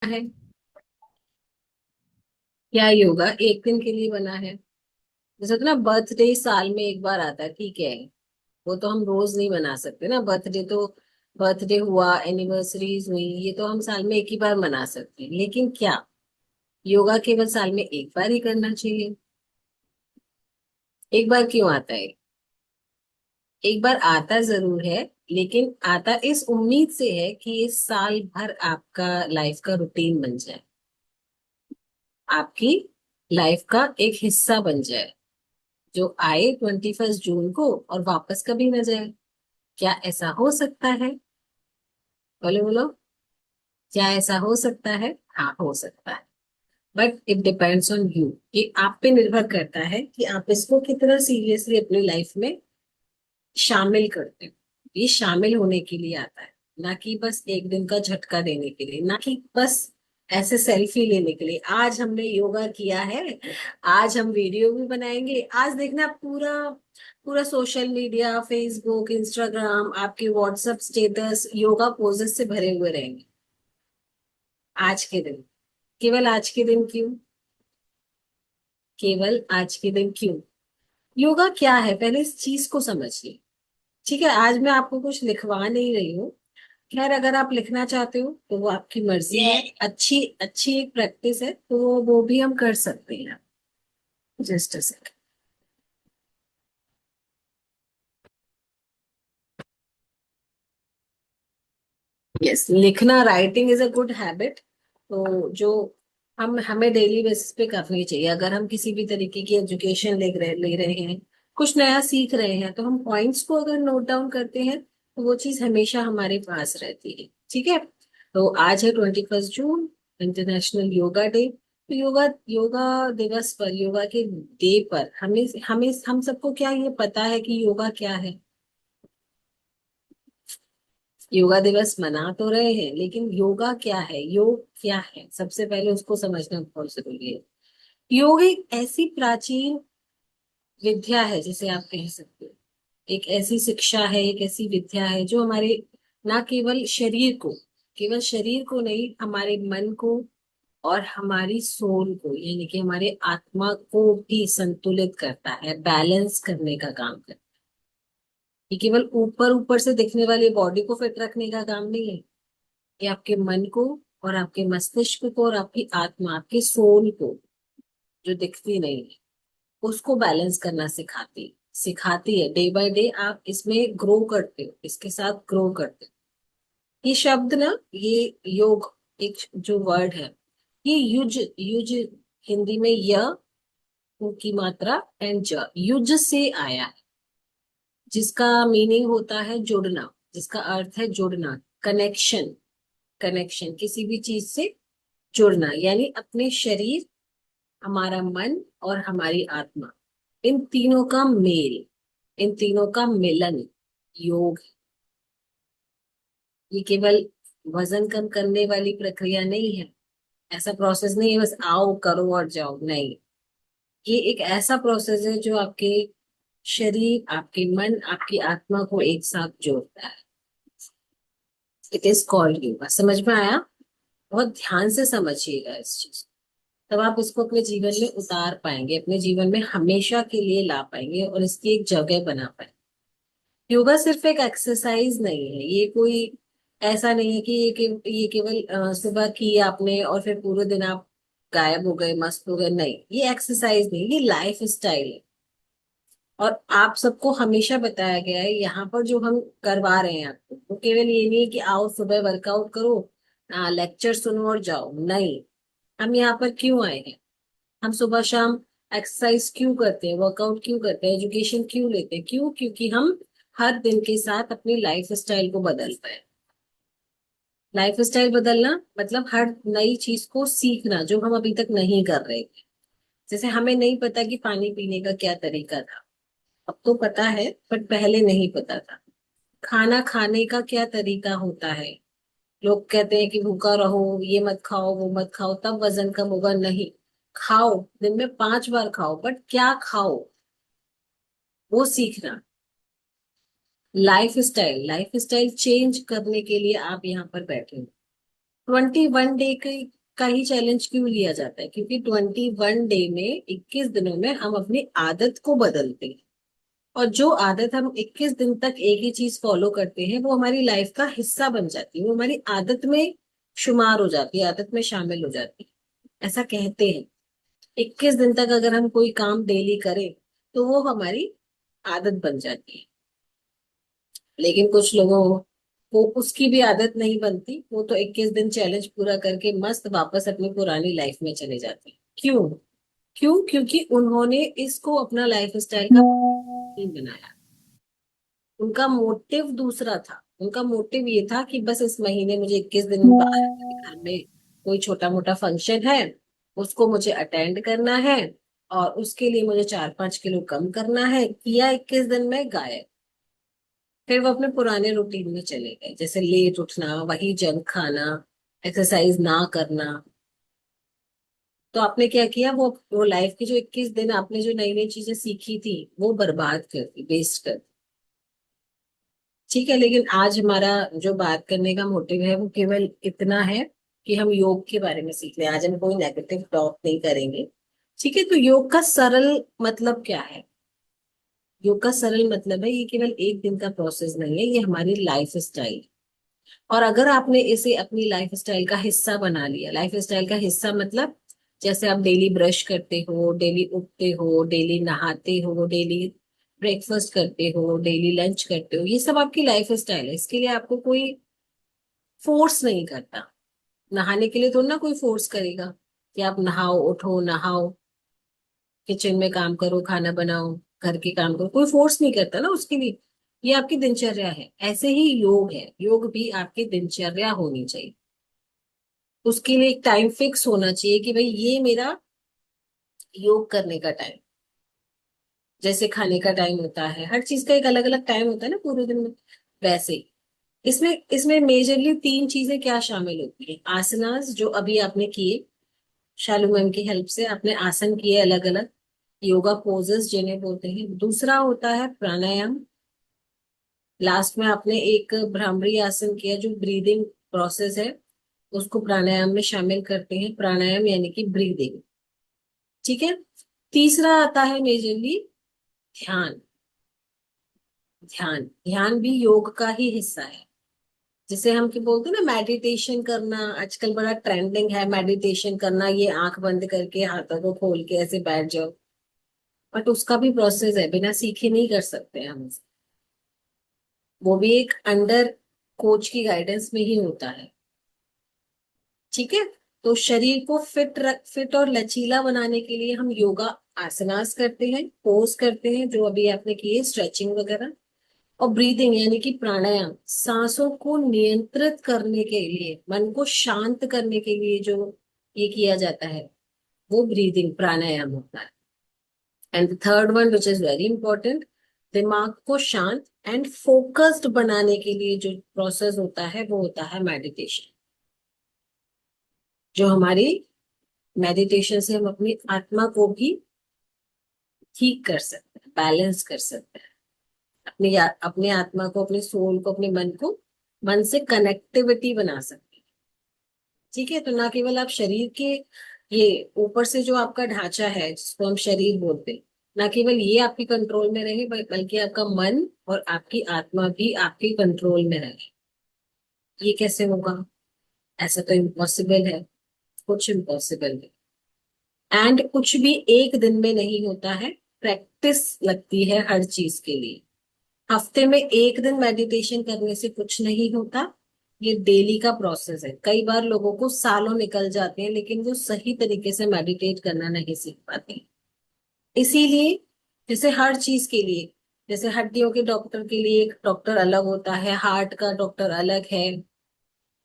है क्या योगा एक दिन के लिए बना है? जैसे तो ना बर्थडे साल में एक बार आता है, ठीक है। वो तो हम रोज नहीं बना सकते ना। बर्थडे तो बर्थडे हुआ, एनिवर्सरीज हुई, ये तो हम साल में एक ही बार मना सकते हैं। लेकिन क्या योगा केवल साल में एक बार ही करना चाहिए? एक बार क्यों आता है? एक बार आता जरूर है, लेकिन आता इस उम्मीद से है कि इस साल भर आपका लाइफ का रूटीन बन जाए, आपकी लाइफ का एक हिस्सा बन जाए, जो आए 21 जून को और वापस कभी न जाए। क्या ऐसा हो सकता है? बोलो बोलो। क्या ऐसा हो सकता है? हाँ, हो सकता है। But it depends on you, कि आप पे निर्भर करता है कि आप इसको कितना सीरियसली अपनी लाइफ में शामिल करते हो। ये शामिल होने के लिए आता है, ना कि बस एक दिन का झटका देने के लिए, ना कि बस ऐसे सेल्फी लेने के लिए। आज हमने योगा किया है, आज हम वीडियो भी बनाएंगे। आज देखना पूरा पूरा सोशल मीडिया, फेसबुक, इंस्टाग्राम, आपके व्हाट्सएप स्टेटस योगा पोजेस से भरे हुए रहेंगे। आज के दिन, केवल आज के दिन क्यों? केवल आज के दिन क्यों? योगा क्या है, पहले इस चीज को समझिए। ठीक है, आज मैं आपको कुछ लिखवा नहीं रही हूँ। खैर, अगर आप लिखना चाहते हो तो वो आपकी मर्जी है। अच्छी अच्छी एक प्रैक्टिस है, तो वो भी हम कर सकते हैं। Just a second. यस, लिखना, writing is a good habit. तो जो हम हमें डेली बेसिस पे करनी चाहिए। अगर हम किसी भी तरीके की एजुकेशन ले रहे हैं, कुछ नया सीख रहे हैं, तो हम पॉइंट्स को अगर नोट डाउन करते हैं तो वो चीज हमेशा हमारे पास रहती है। ठीक है। तो आज है 21 जून, इंटरनेशनल योगा डे। तो योगा योगा दिवस पर, योगा के डे पर हमें हमें हम सबको क्या ये पता है कि योगा क्या है? योगा दिवस मना तो रहे हैं, लेकिन योगा क्या है, योग क्या है, सबसे पहले उसको समझना बहुत जरूरी है। योग एक ऐसी प्राचीन विद्या है, जिसे आप कह सकते हो। एक ऐसी शिक्षा है, एक ऐसी विद्या है जो हमारे, ना केवल शरीर को, केवल शरीर को नहीं, हमारे मन को और हमारी सोल को, यानी कि हमारे आत्मा को भी संतुलित करता है, बैलेंस करने का काम करता है। ये केवल ऊपर ऊपर से दिखने वाली बॉडी को फिट रखने का काम नहीं है। ये आपके मन को और आपके मस्तिष्क को और आपकी आत्मा, आपकी सोल को, जो दिखती नहीं है, उसको बैलेंस करना सिखाती सिखाती है। डे बाय डे आप इसमें ग्रो करते हो, इसके साथ ग्रो करते हो। ये शब्द ना, ये योग, एक जो वर्ड है, ये युज युज, हिंदी में य, उ की मात्रा एंड ज, युज से आया है। जिसका मीनिंग होता है जुड़ना, जिसका अर्थ है जुड़ना, कनेक्शन। कनेक्शन, किसी भी चीज से जुड़ना, यानी अपने शरीर, हमारा मन और हमारी आत्मा, इन तीनों का मेल, इन तीनों का मिलन योग है। ये केवल वजन कम करने वाली प्रक्रिया नहीं है। ऐसा प्रोसेस नहीं है बस आओ करो और जाओ, नहीं। ये एक ऐसा प्रोसेस है जो आपके शरीर, आपके मन, आपकी आत्मा को एक साथ जोड़ता है। It is called yoga. समझ में आया? बहुत ध्यान से समझिएगा इस चीज को। तब आप इसको अपने जीवन में उतार पाएंगे, अपने जीवन में हमेशा के लिए ला पाएंगे और इसकी एक जगह बना पाएंगे। योगा सिर्फ एक एक्सरसाइज नहीं है, ये कोई ऐसा नहीं है कि ये केवल सुबह की आपने और फिर पूरे दिन आप गायब हो गए, मस्त हो गए। नहीं, ये एक्सरसाइज नहीं, ये लाइफ स्टाइल है। और आप सबको हमेशा बताया गया है, यहाँ पर जो हम करवा रहे हैं आपको, वो केवल ये नहीं है कि आओ सुबह वर्कआउट करो, लेक्चर सुनो और जाओ। नहीं, हम यहाँ पर क्यों आए हैं? हम सुबह शाम एक्सरसाइज क्यों करते हैं, वर्कआउट क्यों करते हैं, एजुकेशन क्यों लेते हैं? क्यों? क्योंकि हम हर दिन के साथ अपनी लाइफ स्टाइल को बदल पाए। लाइफ स्टाइल बदलना मतलब हर नई चीज को सीखना, जो हम अभी तक नहीं कर रहे थे। जैसे हमें नहीं पता कि पानी पीने का क्या तरीका था, अब तो पता है, बट पहले नहीं पता था। खाना खाने का क्या तरीका होता है। लोग कहते हैं कि भूखा रहो, ये मत खाओ, वो मत खाओ, तब वजन कम होगा। नहीं, खाओ, दिन में 5 बार खाओ, बट क्या खाओ, वो सीखना। लाइफ स्टाइल चेंज करने के लिए आप यहाँ पर बैठे हो। 21 डे का ही चैलेंज क्यों लिया जाता है? क्योंकि 21 डे में, 21 दिनों में हम अपनी आदत को बदलते हैं। और जो आदत हम 21 दिन तक एक ही चीज फॉलो करते हैं, वो हमारी लाइफ का हिस्सा बन जाती है, वो हमारी आदत में शुमार हो जाती है, आदत में शामिल हो जाती है, ऐसा कहते हैं। 21 दिन तक अगर हम कोई काम डेली करें तो वो हमारी आदत बन जाती है। लेकिन कुछ लोगों को उसकी भी आदत नहीं बनती, वो तो 21 दिन चैलेंज पूरा करके मस्त वापस अपनी पुरानी लाइफ में चले जाते हैं। क्यों? क्यों? क्योंकि उन्होंने इसको अपना लाइफ स्टाइल का नहीं बनाया। उनका मोटिव दूसरा था। उनका मोटिव ये था कि बस इस महीने मुझे 21 दिन बाहर घर में कोई छोटा मोटा फंक्शन है, उसको मुझे अटेंड करना है, और उसके लिए मुझे 4-5 किलो कम करना है। किया 21 दिन में, गायब। फिर वो अपने पुराने रूटीन में चले गए, जैसे लेट उठना, वही जंक खाना, एक्सरसाइज ना करना। तो आपने क्या किया? वो लाइफ की जो 21 दिन आपने जो नई नई चीजें सीखी थी, वो बर्बाद कर दी, वेस्ट कर दी। ठीक है, लेकिन आज हमारा जो बात करने का मोटिव है वो केवल इतना है कि हम योग के बारे में सीख रहे हैं। आज हम कोई नेगेटिव टॉक नहीं करेंगे। ठीक है, तो योग का सरल मतलब क्या है? योग का सरल मतलब है, ये केवल एक दिन का प्रोसेस नहीं है, ये हमारी लाइफ स्टाइल। और अगर आपने इसे अपनी लाइफ स्टाइल का हिस्सा बना लिया, लाइफ स्टाइल का हिस्सा मतलब जैसे आप डेली ब्रश करते हो, डेली उठते हो, डेली नहाते हो, डेली ब्रेकफास्ट करते हो, डेली लंच करते हो, ये सब आपकी लाइफ स्टाइल है। इसके लिए आपको कोई फोर्स नहीं करता। नहाने के लिए तो ना कोई फोर्स करेगा कि आप नहाओ, उठो, नहाओ, किचन में काम करो, खाना बनाओ, घर के काम करो, कोई फोर्स नहीं करता ना उसके लिए। ये आपकी दिनचर्या है। ऐसे ही योग है, योग भी आपकी दिनचर्या होनी चाहिए। उसके लिए एक टाइम फिक्स होना चाहिए कि भाई ये मेरा योग करने का टाइम। जैसे खाने का टाइम होता है, हर चीज का एक अलग अलग टाइम होता है ना पूरे दिन में, वैसे ही इसमें इसमें मेजरली 3 चीजें क्या शामिल होती है? आसनास, जो अभी आपने किए, शालू मैम की हेल्प से आपने आसन किए अलग अलग, योगा पोजेस जिन्हें बोलते हैं। दूसरा होता है प्राणायाम। लास्ट में आपने एक भ्रामरी आसन किया, जो ब्रीदिंग प्रोसेस है, उसको प्राणायाम में शामिल करते हैं। प्राणायाम यानी कि ब्रीदिंग। ठीक है। तीसरा आता है मेजरली ध्यान। ध्यान ध्यान भी योग का ही हिस्सा है। जिसे हम क्या बोलते हैं ना, मेडिटेशन करना। आजकल बड़ा ट्रेंडिंग है मेडिटेशन करना, ये आंख बंद करके हाथों को खोल के ऐसे बैठ जाओ। बट उसका भी प्रोसेस है, बिना सीखे नहीं कर सकते हम उसे। वो भी एक अंडर कोच की गाइडेंस में ही होता है। ठीक है। तो शरीर को फिट और लचीला बनाने के लिए हम योगा आसनास करते हैं, पोज करते हैं, जो अभी आपने किए, स्ट्रेचिंग वगैरह। और ब्रीदिंग यानी कि प्राणायाम, सांसों को नियंत्रित करने के लिए, मन को शांत करने के लिए जो ये किया जाता है, वो ब्रीदिंग प्राणायाम होता है। And third one which is very important, दिमाग को शांत एंड फोकस्ड बनाने के लिए जो प्रोसेस होता है, वो होता है मेडिटेशन। जो हमारी मेडिटेशन से हम अपनी आत्मा को भी ठीक कर सकते हैं, बैलेंस कर सकते हैं। अपने आत्मा को, अपने सोल को, अपने मन को, मन से कनेक्टिविटी बना सकते हैं। ठीक है। तो ना केवल आप शरीर के, ये ऊपर से जो आपका ढांचा है जिसको हम शरीर बोलते हैं, ना केवल ये आपके कंट्रोल में रहे, बल्कि आपका मन और आपकी आत्मा भी आपके कंट्रोल में रहे। ये कैसे होगा? ऐसा तो इम्पॉसिबल है। कुछ इम्पॉसिबल है। एंड कुछ भी एक दिन में नहीं होता है। प्रैक्टिस लगती है हर चीज के लिए। हफ्ते में एक दिन मेडिटेशन करने से कुछ नहीं होता। ये डेली का प्रोसेस है। कई बार लोगों को सालों निकल जाते हैं, लेकिन वो सही तरीके से मेडिटेट करना नहीं सीख पाते। इसीलिए जैसे हर चीज के लिए, जैसे हड्डियों के डॉक्टर के लिए एक डॉक्टर अलग होता है, हार्ट का डॉक्टर अलग है,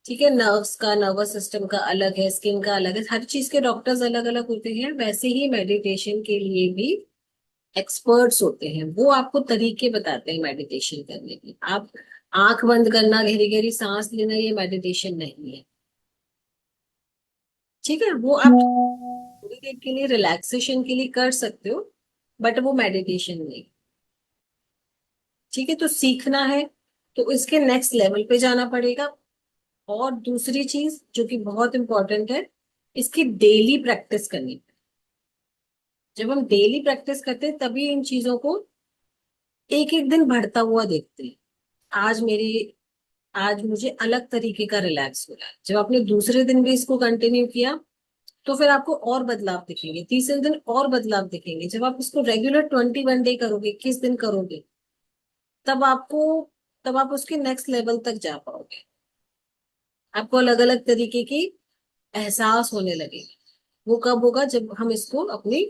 ठीक है, नर्व्स का, नर्वस सिस्टम का अलग है, स्किन का अलग है, हर चीज के डॉक्टर्स अलग अलग होते हैं। वैसे ही मेडिटेशन के लिए भी एक्सपर्ट्स होते हैं। वो आपको तरीके बताते हैं मेडिटेशन करने के। आप आंख बंद करना, गहरी गहरी सांस लेना, ये मेडिटेशन नहीं है। ठीक है, वो आप थोड़ी देर के लिए रिलैक्सेशन के लिए कर सकते हो, बट वो मेडिटेशन नहीं। ठीक है, तो सीखना है तो इसके नेक्स्ट लेवल पे जाना पड़ेगा। और दूसरी चीज जो कि बहुत इंपॉर्टेंट है, इसकी डेली प्रैक्टिस करनी। जब हम डेली प्रैक्टिस करते हैं तभी इन चीजों को एक एक दिन बढ़ता हुआ देखते हैं। आज मेरी आज मुझे अलग तरीके का रिलैक्स हो रहा है, जब आपने दूसरे दिन भी इसको कंटिन्यू किया तो फिर आपको और बदलाव दिखेंगे, तीसरे दिन और बदलाव दिखेंगे। जब आप इसको रेगुलर 21 डे करोगे, 21 दिन करोगे, तब आपको तब आप उसके नेक्स्ट लेवल तक जा पाओगे। आपको अलग अलग तरीके की एहसास होने लगेगा। वो कब होगा? जब हम इसको अपनी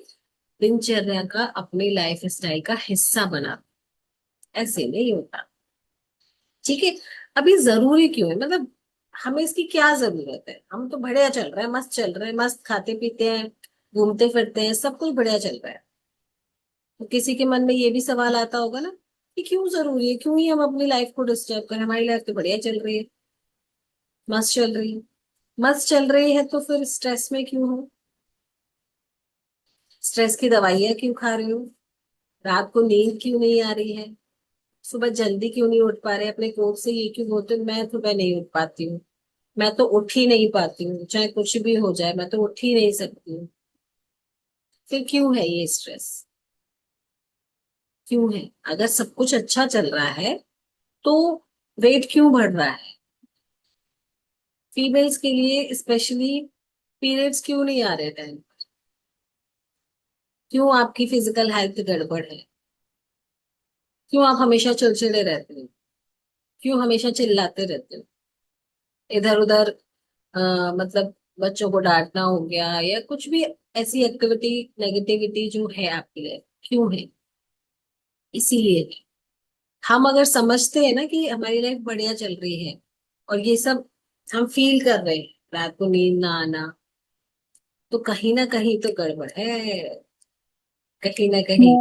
दिनचर्या का, अपनी लाइफ स्टाइल का हिस्सा बना। ऐसे नहीं होता। ठीक है। अभी जरूरी क्यों है, मतलब हमें इसकी क्या जरूरत है? हम तो बढ़िया चल रहे हैं, मस्त चल रहे हैं, मस्त खाते पीते हैं, घूमते फिरते हैं, सब कुछ बढ़िया चल रहा है। तो किसी के मन में ये भी सवाल आता होगा ना कि क्यों जरूरी है, क्यों ही हम अपनी लाइफ को डिस्टर्ब करें? हमारी लाइफ तो बढ़िया चल रही है, मस्त चल रही है। मस्त चल रही है तो फिर स्ट्रेस में क्यों हो? स्ट्रेस की दवाइयां क्यों खा रहे हो? रात को नींद क्यों नहीं आ रही है? सुबह जल्दी क्यों नहीं उठ पा रहे? अपने कोच से ये क्यों बोलते हो, मैं सुबह नहीं उठ पाती हूँ, मैं तो उठ ही नहीं पाती हूँ, चाहे कुछ भी हो जाए मैं तो उठ ही नहीं सकती हूँ। फिर क्यों है ये स्ट्रेस? क्यों है? अगर सब कुछ अच्छा चल रहा है तो वेट क्यों बढ़ रहा है? फीमेल्स के लिए स्पेशली पीरियड्स क्यों नहीं आ रहे टाइम? क्यों आपकी फिजिकल हेल्थ गड़बड़ है? क्यों आप हमेशा चिड़चिड़े रहते हो? क्यों हमेशा चिल्लाते रहते हो? इधर उधर मतलब बच्चों को डांटना हो गया या कुछ भी ऐसी एक्टिविटी, नेगेटिविटी जो है आपके लिए, क्यों है? इसीलिए हम अगर समझते हैं ना कि हमारी लाइफ बढ़िया चल रही है और ये सब हम फील कर रहे हैं, रात को नींद ना आना, तो कहीं ना कहीं तो गड़बड़ है, कहीं ना कहीं।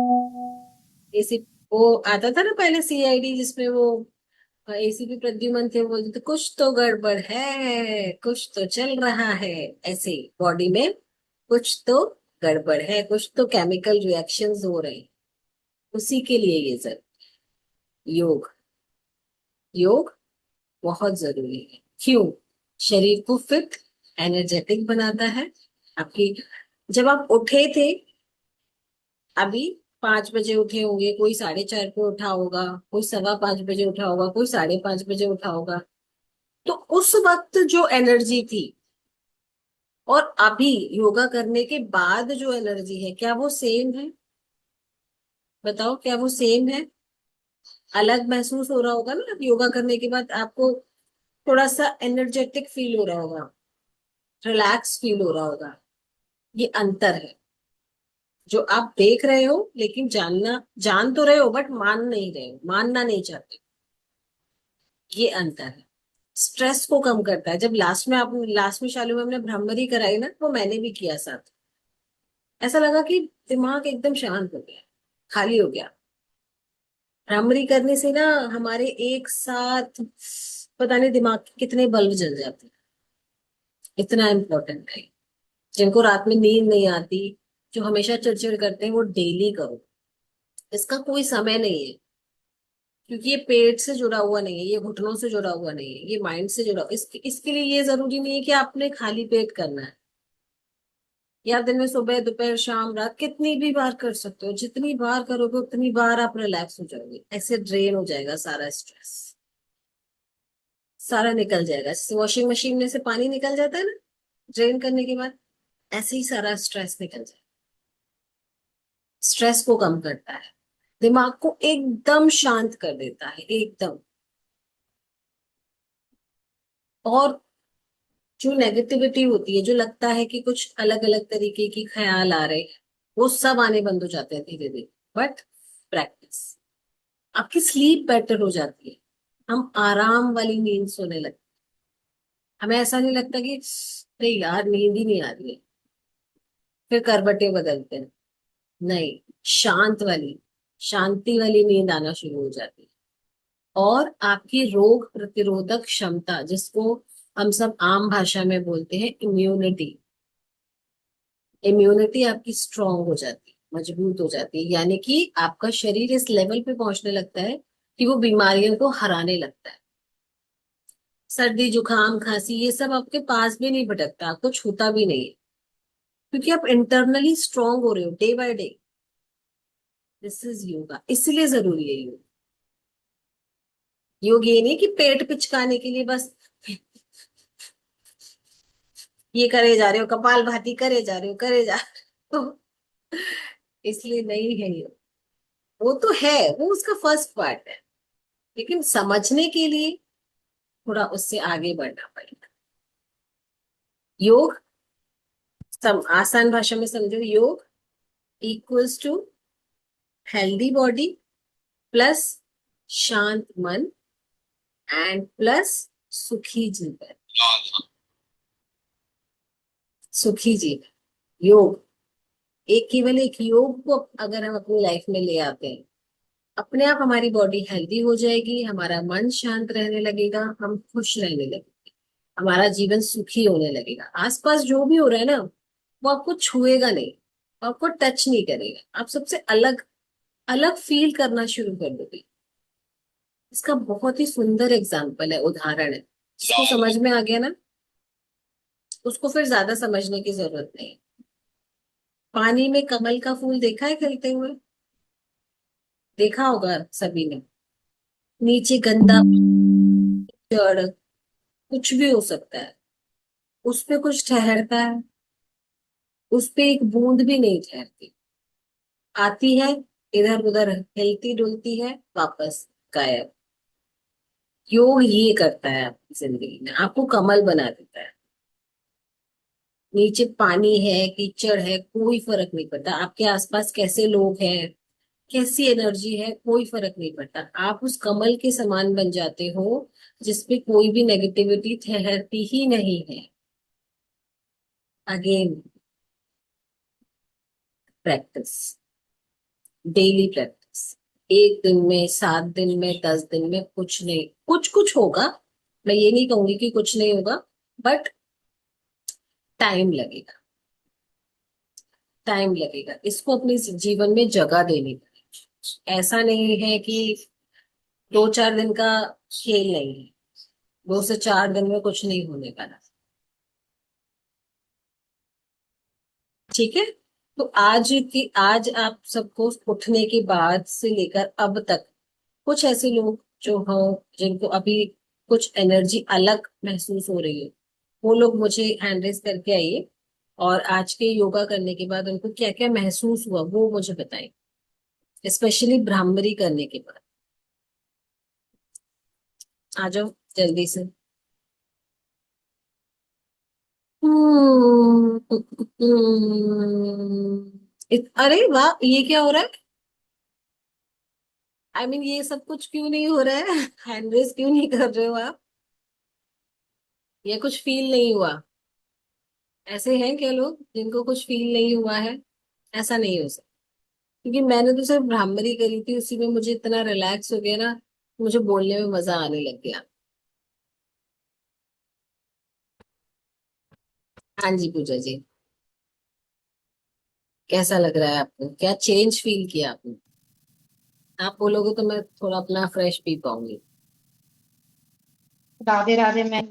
जैसे वो आता था ना पहले सीआईडी, जिसमें वो एसीपी प्रद्युमन थे, वो बोलते थे कुछ तो गड़बड़ है, कुछ तो चल रहा है। ऐसे बॉडी में कुछ तो गड़बड़ है, कुछ तो केमिकल रिएक्शंस हो रहे हैं। उसी के लिए ये सर योग, योग बहुत जरूरी है। क्यों? शरीर को फिट, एनर्जेटिक बनाता है। आपकी, जब आप उठे थे अभी, 5 बजे उठे होंगे, कोई 4:30 पे उठा होगा, कोई 5:15 बजे उठा होगा, कोई 5:30 बजे उठा होगा, तो उस वक्त जो एनर्जी थी और अभी योगा करने के बाद जो एनर्जी है, क्या वो सेम है? बताओ, क्या वो सेम है? अलग महसूस हो रहा होगा ना योगा करने के बाद आपको, थोड़ा सा एनर्जेटिक फील हो रहा होगा, रिलैक्स फील हो रहा होगा। ये अंतर है जो आप देख रहे हो, लेकिन जान तो रहे हो बट मान नहीं रहे हो, मानना नहीं चाहते। ये अंतर है। स्ट्रेस को कम करता है। जब लास्ट में शालू में हमने भ्रामरी कराई ना, वो मैंने भी किया साथ। ऐसा लगा कि दिमाग एकदम शांत हो गया, खाली हो गया। भ्रामरी करने से ना हमारे एक साथ पता नहीं दिमाग के कितने बल्ब जल जाते हैं। इतना इम्पोर्टेंट है। जिनको रात में नींद नहीं आती, जो हमेशा चिड़चिड़ करते हैं, वो डेली करो। इसका कोई समय नहीं है, क्योंकि ये पेट से जुड़ा हुआ नहीं है, ये घुटनों से जुड़ा हुआ नहीं है, ये माइंड से जुड़ा इसके लिए ये जरूरी नहीं है कि आपने खाली पेट करना है। या दिन में सुबह दोपहर शाम रात कितनी भी बार कर सकते हो, जितनी बार करोगे उतनी बार आप रिलैक्स हो जाओगे, ऐसे ड्रेन हो जाएगा सारा स्ट्रेस, सारा निकल जाएगा। जैसे वॉशिंग मशीन में से पानी निकल जाता है ना ड्रेन करने के बाद, ऐसे ही सारा स्ट्रेस निकल जाएगा। स्ट्रेस को कम करता है, दिमाग को एकदम शांत कर देता है, एकदम। और जो नेगेटिविटी होती है, जो लगता है कि कुछ अलग अलग तरीके की ख्याल आ रहे हैं, वो सब आने बंद हो जाते हैं धीरे धीरे। बट प्रैक्टिस, आपकी स्लीप बेटर हो जाती है, हम आराम वाली नींद सोने लगते। हमें ऐसा नहीं लगता कि नहीं यार नींद ही नहीं आ रही है, फिर करवटें बदलते हैं। नहीं, शांत वाली, शांति वाली नींद आना शुरू हो जाती है। और आपकी रोग प्रतिरोधक क्षमता, जिसको हम सब आम भाषा में बोलते हैं इम्यूनिटी, इम्यूनिटी आपकी स्ट्रांग हो जाती है, मजबूत हो जाती है। यानी कि आपका शरीर इस लेवल पे पहुंचने लगता है कि वो बीमारियों को हराने लगता है। सर्दी जुकाम खांसी ये सब आपके पास भी नहीं भटकता, आपको छूता भी नहीं है, क्योंकि आप इंटरनली स्ट्रांग हो रहे हो day by day. This is yoga, इसलिए जरूरी है योग। योग ये नहीं कि पेट पिचकाने के लिए बस ये करे जा रहे हो, कपाल भाती करे जा रहे हो, करे जा रहे हो, इसलिए नहीं है योग। वो तो है, वो उसका फर्स्ट पार्ट है, लेकिन समझने के लिए थोड़ा उससे आगे बढ़ना पड़ेगा। योग, आसान भाषा में समझो, योग equals to healthy body plus शांत मन एंड प्लस सुखी जीवन। सुखी जीवन, योग, एक केवल एक योग को अगर हम अपनी लाइफ में ले आते हैं, अपने आप हमारी बॉडी हेल्दी हो जाएगी, हमारा मन शांत रहने लगेगा, हम खुश रहने लगेंगे, हमारा जीवन सुखी होने लगेगा। आसपास जो भी हो रहा है ना, वो आपको छुएगा नहीं, वो आपको टच नहीं करेगा, आप सबसे अलग अलग फील करना शुरू कर दोगे। इसका बहुत ही सुंदर एग्जाम्पल है, उदाहरण है, जिसको समझ में आ गया ना, उसको फिर ज्यादा समझने की जरूरत नहीं। पानी में कमल का फूल देखा है खिलते हुए? देखा होगा सभी ने। नीचे गंदा जड़, कुछ भी हो सकता है, उस पे कुछ ठहरता है? उस पे एक बूंद भी नहीं ठहरती, आती है, इधर उधर हिलती डुलती है, वापस गायब। योग ये करता है आपकी जिंदगी में, आपको कमल बना देता है। नीचे पानी है कीचड़ है कोई फर्क नहीं पड़ता, आपके आसपास कैसे लोग हैं, कैसी एनर्जी है, कोई फर्क नहीं पड़ता, आप उस कमल के समान बन जाते हो, जिसपे कोई भी नेगेटिविटी ठहरती ही नहीं है। Again, practice, daily practice. एक दिन में, 7 दिन में, 10 दिन में कुछ नहीं, कुछ कुछ होगा, मैं ये नहीं कहूंगी कि कुछ नहीं होगा, बट टाइम लगेगा। टाइम लगेगा, इसको अपने जीवन में जगह देनी पड़ेगी। ऐसा नहीं है कि 2-4 दिन का खेल नहीं है, 2 से 4 दिन में कुछ नहीं होने वाला। ठीक है, तो आज आप सबको उठने के बाद से लेकर अब तक कुछ ऐसे लोग जो हो, जिनको अभी कुछ एनर्जी अलग महसूस हो रही है, वो लोग मुझे हैंड रेस करके आइए, और आज के योगा करने के बाद उनको क्या क्या महसूस हुआ वो मुझे बताएं, स्पेशली भ्रामरी करने के बाद। आ जाओ जल्दी से। अरे वाह, ये क्या हो रहा है? आई मीन ये सब कुछ क्यों नहीं हो रहा है? हैंड रेस क्यों नहीं कर रहे हो आप? ये कुछ फील नहीं हुआ? ऐसे हैं क्या लोग जिनको कुछ फील नहीं हुआ है? ऐसा नहीं हो सकता, क्योंकि मैंने तो सिर्फ भ्रामरी करी थी, उसी में मुझे इतना रिलैक्स हो गया ना, मुझे बोलने में मजा आने लग गया। हाँ जी पूजा जी, कैसा लग रहा है आपको, क्या चेंज फील किया आपने? आप बोलोगे तो मैं थोड़ा अपना फ्रेश पी पाऊंगी। राधे राधे। मैं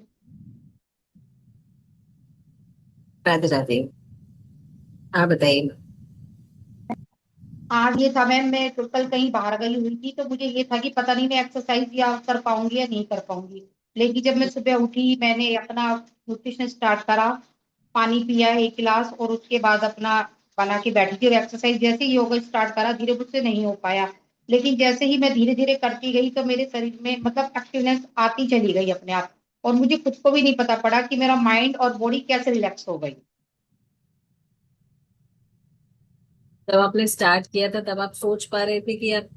राधे राधे। हाँ बताइए। आज ये था मैम, मैं टोटल कहीं बाहर गई हुई थी, तो मुझे ये था कि पता नहीं मैं एक्सरसाइज या कर पाऊंगी या नहीं कर पाऊंगी। लेकिन जब मैं सुबह उठी, मैंने अपना न्यूट्रिशन स्टार्ट करा, पानी पिया 1 गिलास, और उसके बाद अपना बना के बैठी थी, और एक्सरसाइज जैसे ही योगा स्टार्ट करा, धीरे मुझसे नहीं हो पाया। लेकिन जैसे ही मैं धीरे धीरे करती गई, तो मेरे शरीर में मतलब एक्टिवनेस आती चली गई अपने आप, और मुझे खुद को भी नहीं पता पड़ा कि मेरा माइंड और बॉडी कैसे रिलैक्स हो गई। जब आपने स्टार्ट किया था तब आप सोच पा रहे थे कि आप,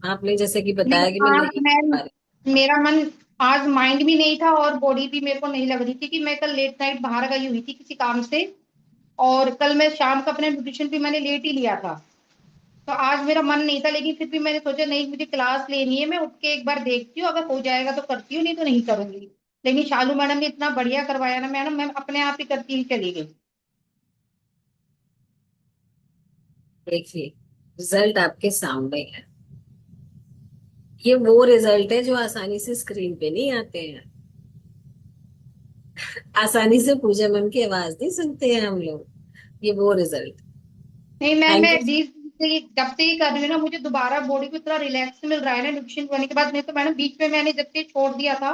आपने जैसे कि नहीं, बताया कि मैं आज नहीं कर मैं पा रही। मेरा मन, आज माइंड भी नहीं था और बॉडी भी मेरे को नहीं लग रही थी, कि मैं कल लेट नाइट बाहर गई हुई थी किसी काम से, और कल मैं शाम का अपने न्यूट्रिशन भी मैंने लेट ही लिया था। तो आज मेरा मन नहीं था, लेकिन फिर भी मैंने सोचा नहीं, मुझे क्लास लेनी है, मैं उठ के एक बार देखती हूँ, अगर हो जाएगा तो करती हूँ, नहीं तो नहीं करूंगी। लेकिन शालू मैडम ने इतना बढ़िया करवाया ना मैडम, मैं अपने आप ही करती ही चली गई। देखिए, रिजल्ट आपके सामने है। ये वो रिजल्ट है जो आसानी से स्क्रीन पे नहीं आते हैं। आसानी से पूजा मैम की आवाज नहीं सुनते हैं हम लोग। ये वो रिजल्ट। नहीं मैम, थैंक मैं यू। 20 दिन से जब से ही कर रही हूँ ना, मुझे दोबारा बॉडी को इतना रिलैक्स मिल रहा है ना न्यूट्रिशन करने के बाद। नहीं तो मैडम बीच में मैंने जब से छोड़ दिया था,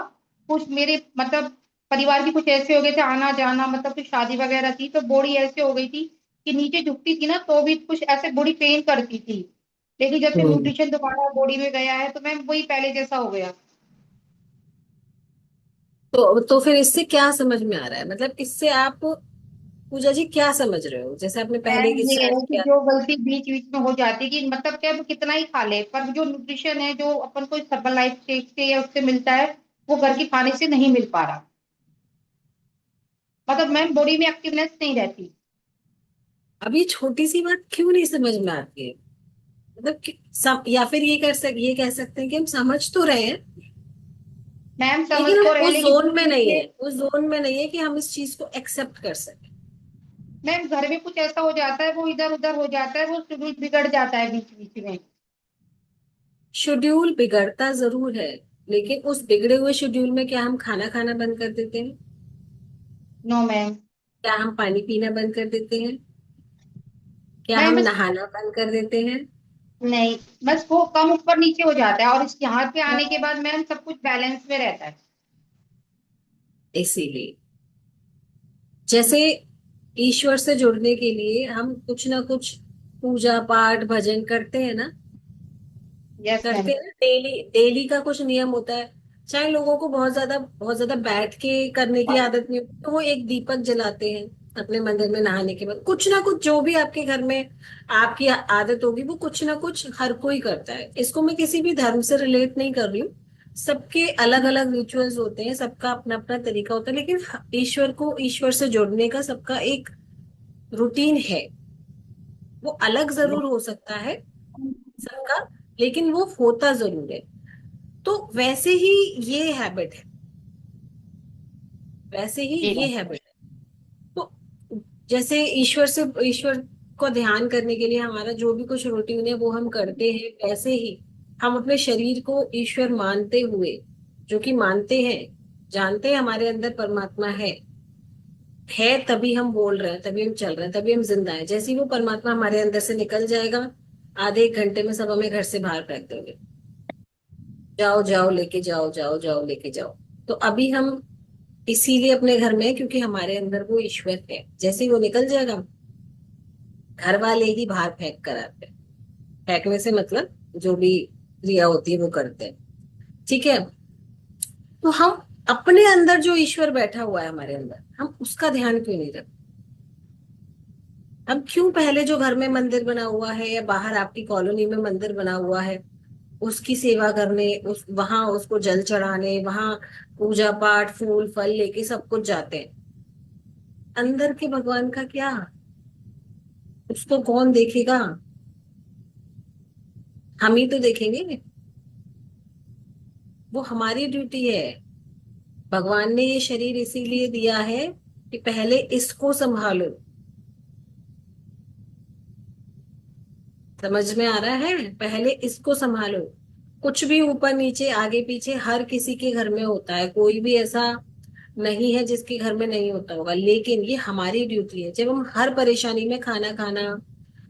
कुछ मेरे मतलब परिवार भी कुछ ऐसे हो गए थे, आना जाना मतलब कुछ शादी वगैरह थी, तो बॉडी ऐसे हो गई थी कि नीचे झुकती थी ना तो भी कुछ ऐसे बॉडी पेन करती थी। लेकिन जब से हम्म। न्यूट्रिशन दोबारा बॉडी में गया है तो मैम वही पहले जैसा हो गया। तो फिर इससे क्या समझ में आ रहा है, मतलब इससे आप पूजा जी क्या समझ रहे हो, जैसे आपने पहले मैम की ये स्टार्ट है कि किया। जो गलती बीच बीच में हो जाती है कि मतलब क्या वो कितना ही खा ले, पर जो न्यूट्रिशन है जो अपन को हर्बल लाइफ स्टेज से या उससे मिलता है, वो घर के खाने से नहीं मिल पा रहा। मतलब मैम बॉडी में एक्टिवनेस नहीं रहती। अब ये छोटी सी बात क्यों नहीं समझ में आती है, मतलब या फिर ये कह सकते हैं कि हम समझ तो रहे हैं, मैम समझ लेकिन हम तो रहे उस लेकिन जोन बीच में बीच नहीं है, में उस जोन में नहीं है कि हम इस चीज को एक्सेप्ट कर सके। मैम घर में कुछ ऐसा हो जाता है, वो इधर उधर हो जाता है, वो शेड्यूल बिगड़ जाता है बीच बीच में। शेड्यूल बिगड़ता जरूर है, लेकिन उस बिगड़े हुए शेड्यूल में क्या हम खाना खाना बंद कर देते हैं? No ma'am. क्या हम पानी पीना बंद कर देते हैं? क्या मैम हम बस नहाना बंद कर देते हैं? नहीं, बस वो कम ऊपर नीचे हो जाता है और इस यहाँ पे आने के बाद मैम सब कुछ बैलेंस में रहता है। इसीलिए जैसे ईश्वर से जुड़ने के लिए हम कुछ ना कुछ पूजा पाठ भजन करते हैं ना, यस करते मैम। हैं ना, डेली डेली का कुछ नियम होता है। चाहे लोगों को बहुत ज्यादा बैठ के करने की आदत नहीं होती, तो वो एक दीपक जलाते हैं अपने मंदिर में नहाने के बाद। कुछ ना कुछ जो भी आपके घर में आपकी आदत होगी, वो कुछ ना कुछ हर कोई करता है। इसको मैं किसी भी धर्म से रिलेट नहीं कर रही हूँ। सबके अलग अलग रिचुअल्स होते हैं, सबका अपना अपना तरीका होता है, लेकिन ईश्वर से जोड़ने का सबका एक रूटीन है। वो अलग जरूर हो सकता है सबका, लेकिन वो होता जरूर है। तो वैसे ही ये हैबिट है, वैसे ही जी ये मैम। हैबिट है। तो जैसे ईश्वर को ध्यान करने के लिए हमारा जो भी कुछ रूटीन है वो हम करते हैं, वैसे ही हम अपने शरीर को ईश्वर मानते हुए, जो कि मानते हैं, जानते हैं हमारे अंदर परमात्मा है तभी हम बोल रहे हैं, तभी हम चल रहे हैं, तभी हम जिंदा हैं। जैसे ही वो परमात्मा हमारे अंदर से निकल जाएगा, आधे एक घंटे में सब हमें घर से बाहर फेंक देंगे। जाओ जाओ लेके जाओ, जाओ जाओ लेके जाओ। तो अभी हम इसीलिए अपने घर में हैं, क्योंकि हमारे अंदर वो ईश्वर है। जैसे ही वो निकल जाएगा, घर वाले ही बाहर फेंक कर आते हैं। फेंकने से मतलब जो भी क्रिया होती है वो करते हैं। ठीक है। तो हम अपने अंदर जो ईश्वर बैठा हुआ है हमारे अंदर, हम उसका ध्यान क्यों नहीं रखते? हम क्यों पहले जो घर में मंदिर बना हुआ है या बाहर आपकी कॉलोनी में मंदिर बना हुआ है, उसकी सेवा करने, उस वहां उसको जल चढ़ाने, वहां पूजा पाठ फूल फल लेके सब कुछ जाते हैं। अंदर के भगवान का क्या? उसको कौन देखेगा? हम ही तो देखेंगे। वो हमारी ड्यूटी है। भगवान ने ये शरीर इसीलिए दिया है कि पहले इसको संभालो। समझ में आ रहा है? पहले इसको संभालो। कुछ भी ऊपर नीचे आगे पीछे हर किसी के घर में होता है, कोई भी ऐसा नहीं है जिसके घर में नहीं होता होगा, लेकिन ये हमारी ड्यूटी है। जब हम हर परेशानी में खाना खाना,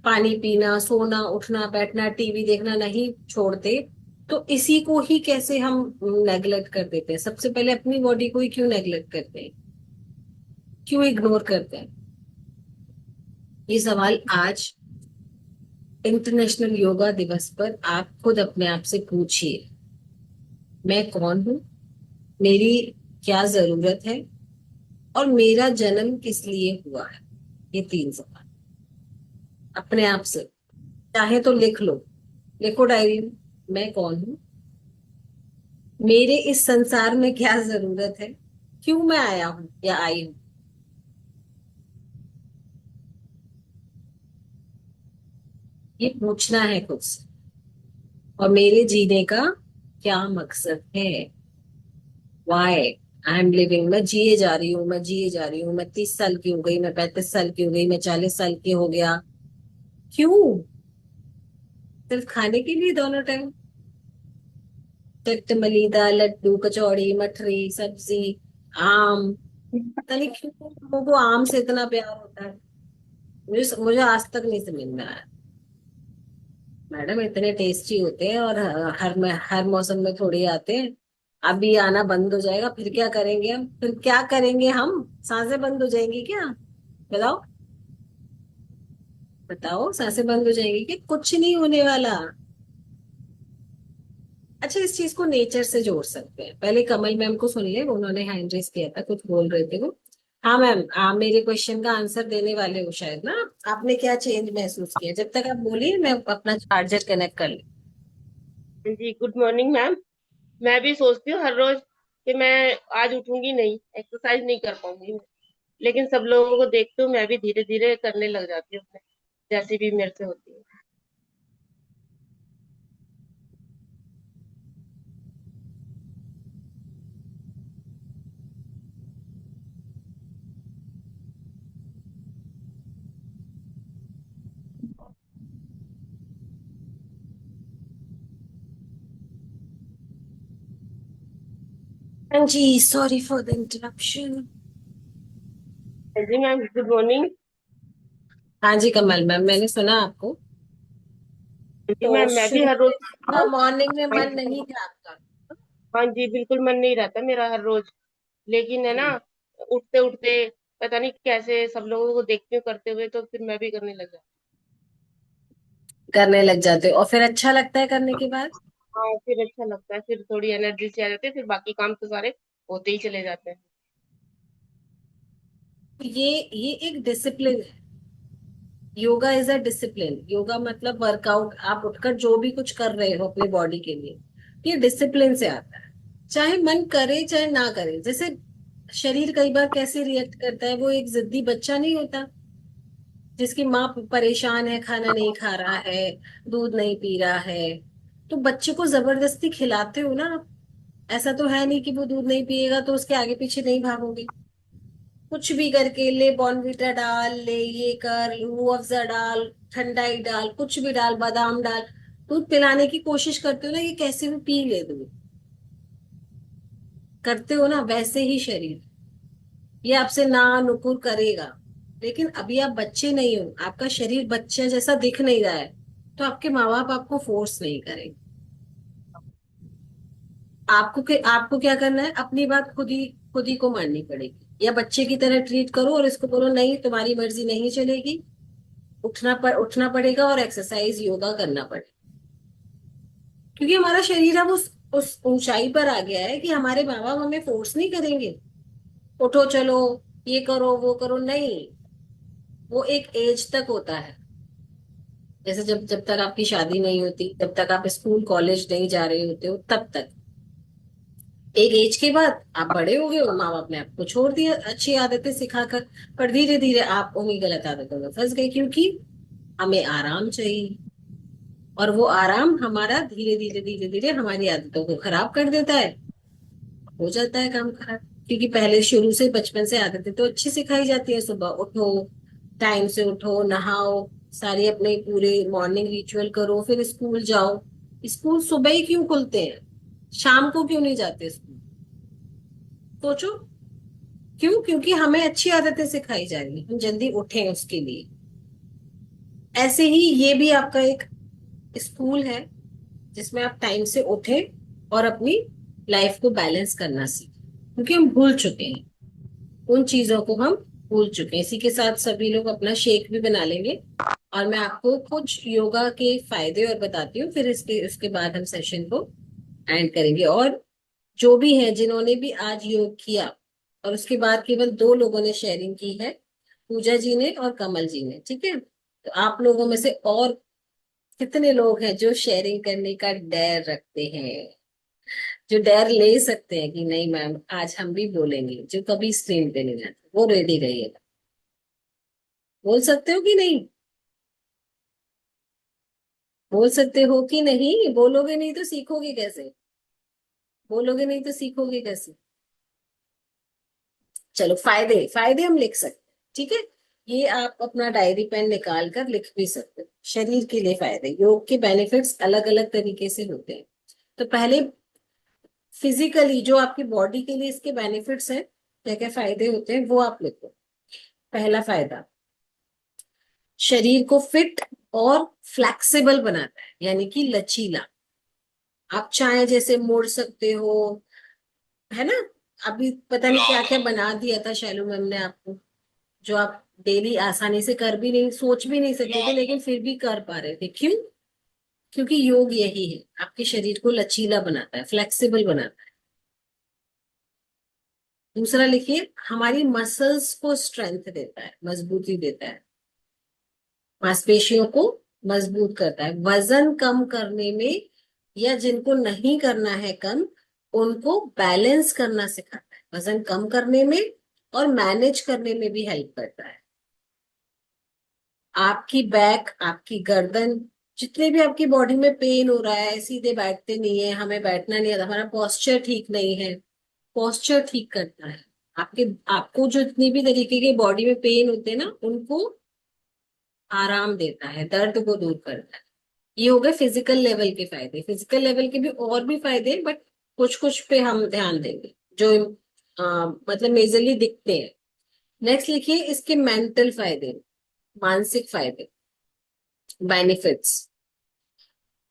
पानी पीना, सोना उठना बैठना, टीवी देखना नहीं छोड़ते, तो इसी को ही कैसे हम नेगलेक्ट कर देते हैं? सबसे पहले अपनी बॉडी को ही क्यों नेगलेक्ट करते हैं, क्यों इग्नोर करते हैं? ये सवाल आज इंटरनेशनल योगा दिवस पर आप खुद अपने आप से पूछिए। मैं कौन हूँ, मेरी क्या जरूरत है, और मेरा जन्म किस लिए हुआ है? ये 3 सवाल अपने आप से। चाहे तो लिख लो, लिखो डायरी में, मैं कौन हूँ, मेरे इस संसार में क्या जरूरत है, क्यों मैं आया हूँ या आई हूँ। ये पूछना है खुद से। और मेरे जीने का क्या मकसद है? Why I am living. मैं जिए जा रही हूँ, मैं जिए जा रही हूँ, मैं 30 साल की हो गई, मैं 35 साल की हो गई, मैं 40 साल की हो गया। क्यों? सिर्फ खाने के लिए दोनों टाइम चट मलीदा लड्डू कचौड़ी मठरी सब्जी आम, पता नहीं क्यों लोगों को आम से इतना प्यार होता है। मुझे मुझे आज तक नहीं समझ में आया। मैडम इतने टेस्टी होते हैं, और हर मौसम में थोड़ी आते हैं। अभी आना बंद हो जाएगा, फिर क्या करेंगे हम? फिर क्या करेंगे हम? सांसें बंद हो जाएंगी क्या? बताओ। बताओ, सांसें बंद हो जाएंगी कि कुछ नहीं होने वाला। अच्छा, इस चीज को नेचर से जोड़ सकते हैं। पहले कमल मैम को सुन ले, उन्होंने हैंड रेस किया था, कुछ बोल रहे थे वो। हाँ मैम, आप मेरे क्वेश्चन का आंसर देने वाले हो शायद ना। आपने क्या चेंज महसूस किया? जब तक आप बोलिए मैं अपना चार्जर कनेक्ट कर लूँ। जी, गुड मॉर्निंग मैम। मैं भी सोचती हूँ हर रोज कि मैं आज उठूंगी नहीं, एक्सरसाइज नहीं कर पाऊंगी मैं। लेकिन सब लोगों को देखती हूँ, मैं भी धीरे धीरे करने लग जाती हूँ, जैसी भी मेरे से होती है। हाँ जी, सॉरी फॉर द इंटरप्शन। हाँ जी मैम, गुड मॉर्निंग। हाँ जी कमल मैम, मैंने सुना आपको। जी तो मैम, मैं भी शुरू हर रोज में हूँ। मॉर्निंग में हाँ मन जी। नहीं था आपका? हाँ जी, बिल्कुल मन नहीं रहता मेरा हर रोज। लेकिन है ना, हम्म, उठते उठते पता नहीं कैसे सब लोगों को देखती हूँ करते हुए, तो फिर मैं भी करने लग जाती करने लग जाते हो और फिर अच्छा लगता है करने के बाद? हूँ। हाँ, फिर अच्छा लगता है, फिर थोड़ी एनर्जी से आ जाती है, फिर बाकी काम तो सारे होते ही चले जाते हैं। ये एक डिसिप्लिन है। Yoga is a discipline. Yoga मतलब वर्कआउट, आप उठकर जो भी कुछ कर रहे हो अपनी बॉडी के लिए, ये डिसिप्लिन से आता है। चाहे मन करे चाहे ना करे। जैसे शरीर कई बार कैसे रिएक्ट करता है, वो एक जिद्दी बच्चा नहीं होता जिसकी माँ परेशान है, खाना नहीं खा रहा है, दूध नहीं पी रहा है, तो बच्चे को जबरदस्ती खिलाते हो ना आप। ऐसा तो है नहीं कि वो दूध नहीं पिएगा तो उसके आगे पीछे नहीं भागोगे। कुछ भी करके ले, बॉर्नविटा डाल ले, ये कर, रूह अफ़ज़ा डाल, ठंडाई डाल, कुछ भी डाल, बादाम डाल, दूध पिलाने की कोशिश करते हो ना, ये कैसे भी पी ले दूध। करते हो ना, वैसे ही शरीर ये आपसे ना नुकुर करेगा। लेकिन अभी आप बच्चे नहीं हो, आपका शरीर बच्चे जैसा दिख नहीं रहा है, तो आपके माँ बाप आपको फोर्स नहीं करेंगे। आपको क्या करना है, अपनी बात खुद ही को माननी पड़ेगी। या बच्चे की तरह ट्रीट करो और इसको बोलो नहीं, तुम्हारी मर्जी नहीं चलेगी। उठना पड़ेगा और एक्सरसाइज योगा करना पड़ेगा। क्योंकि हमारा शरीर अब उस ऊंचाई पर आ गया है कि हमारे माँ बाप हमें फोर्स नहीं करेंगे। उठो चलो, ये करो वो करो, नहीं। वो एक एज तक होता है। जैसे जब जब तक आपकी शादी नहीं होती, जब तक आप स्कूल कॉलेज नहीं जा रहे होते हो, तब तक। एक एज के बाद आप बड़े हो गए हो, माँ बाप ने आपको छोड़ दिया अच्छी आदतें सिखाकर। पर धीरे धीरे आप उन्हीं गलत आदतों में फंस गए, क्योंकि हमें आराम चाहिए। और वो आराम हमारा धीरे धीरे धीरे धीरे हमारी आदतों को खराब कर देता है। हो जाता है काम खराब। क्योंकि पहले शुरू से बचपन से आदतें तो अच्छी सिखाई जाती है। सुबह उठो, टाइम से उठो, नहाओ, सारे अपने पूरे मॉर्निंग रिचुअल करो, फिर स्कूल जाओ। स्कूल सुबह ही क्यों खुलते हैं? शाम को क्यों नहीं जाते स्कूल? सोचो। क्यों? क्योंकि हमें अच्छी आदतें सिखाई जा रही है, हम जल्दी उठें उसके लिए। ऐसे ही ये भी आपका एक स्कूल है, जिसमें आप टाइम से उठे और अपनी लाइफ को बैलेंस करना सीखें। क्योंकि हम भूल चुके हैं, उन चीजों को हम भूल चुके हैं। इसी के साथ सभी लोग अपना शेक भी बना लेंगे, और मैं आपको कुछ योगा के फायदे और बताती हूँ, फिर इसके उसके बाद हम सेशन को एंड करेंगे। और जो भी है, जिन्होंने भी आज योग किया, और उसके बाद केवल दो लोगों ने शेयरिंग की है, पूजा जी ने और कमल जी ने, ठीक है? तो आप लोगों में से और कितने लोग हैं जो शेयरिंग करने का डर रखते हैं, जो डर ले सकते हैं कि नहीं मैम आज हम भी बोलेंगे, जो कभी स्क्रीन पे नहीं जाते, वो रेडी रहिएगा। बोल सकते हो कि नहीं? बोल सकते हो कि नहीं? बोलोगे नहीं तो सीखोगे कैसे? बोलोगे नहीं तो सीखोगे कैसे? चलो, फायदे फायदे हम लिख सकते हैं, ठीक है? ये आप अपना डायरी पेन निकाल कर लिख भी सकते हो। शरीर के लिए फायदे, योग के बेनिफिट्स अलग अलग तरीके से होते हैं। तो पहले फिजिकली जो आपकी बॉडी के लिए इसके बेनिफिट्स हैं, क्या क्या फायदे होते हैं वो आप लिखो। पहला फायदा, शरीर को फिट और फ्लेक्सिबल बनाता है, यानी कि लचीला। आप चाहे जैसे मोड़ सकते हो, है ना। अभी पता नहीं क्या क्या बना दिया था शैलू मैम ने आपको, जो आप डेली आसानी से कर भी नहीं, सोच भी नहीं सकते थे, लेकिन फिर भी कर पा रहे थे। क्यों? क्योंकि योग यही है, आपके शरीर को लचीला बनाता है, फ्लेक्सिबल बनाता है। दूसरा लिखिए, हमारी मसल्स को स्ट्रेंथ देता है, मजबूती देता है, मांसपेशियों को मजबूत करता है, वजन कम करने में, या जिनको नहीं करना है कम, उनको बैलेंस करना सिखाता है। वजन कम करने में और मैनेज करने में भी हेल्प करता है। आपकी बैक, आपकी गर्दन, जितने भी आपकी बॉडी में पेन हो रहा है, सीधे बैठते नहीं है, हमें बैठना नहीं आता, हमारा पोस्चर ठीक नहीं है, पोस्चर ठीक करता है। आपके, आपको जो इतनी भी तरीके के बॉडी में पेन होते हैं ना, उनको आराम देता है, दर्द को दूर करता है। ये हो गए फिजिकल लेवल के फायदे। फिजिकल लेवल के भी और भी फायदे, बट कुछ कुछ पे हम ध्यान देंगे जो मतलब मेजरली दिखते हैं। नेक्स्ट लिखिए इसके मेंटल फायदे, मानसिक फायदे, बेनिफिट्स।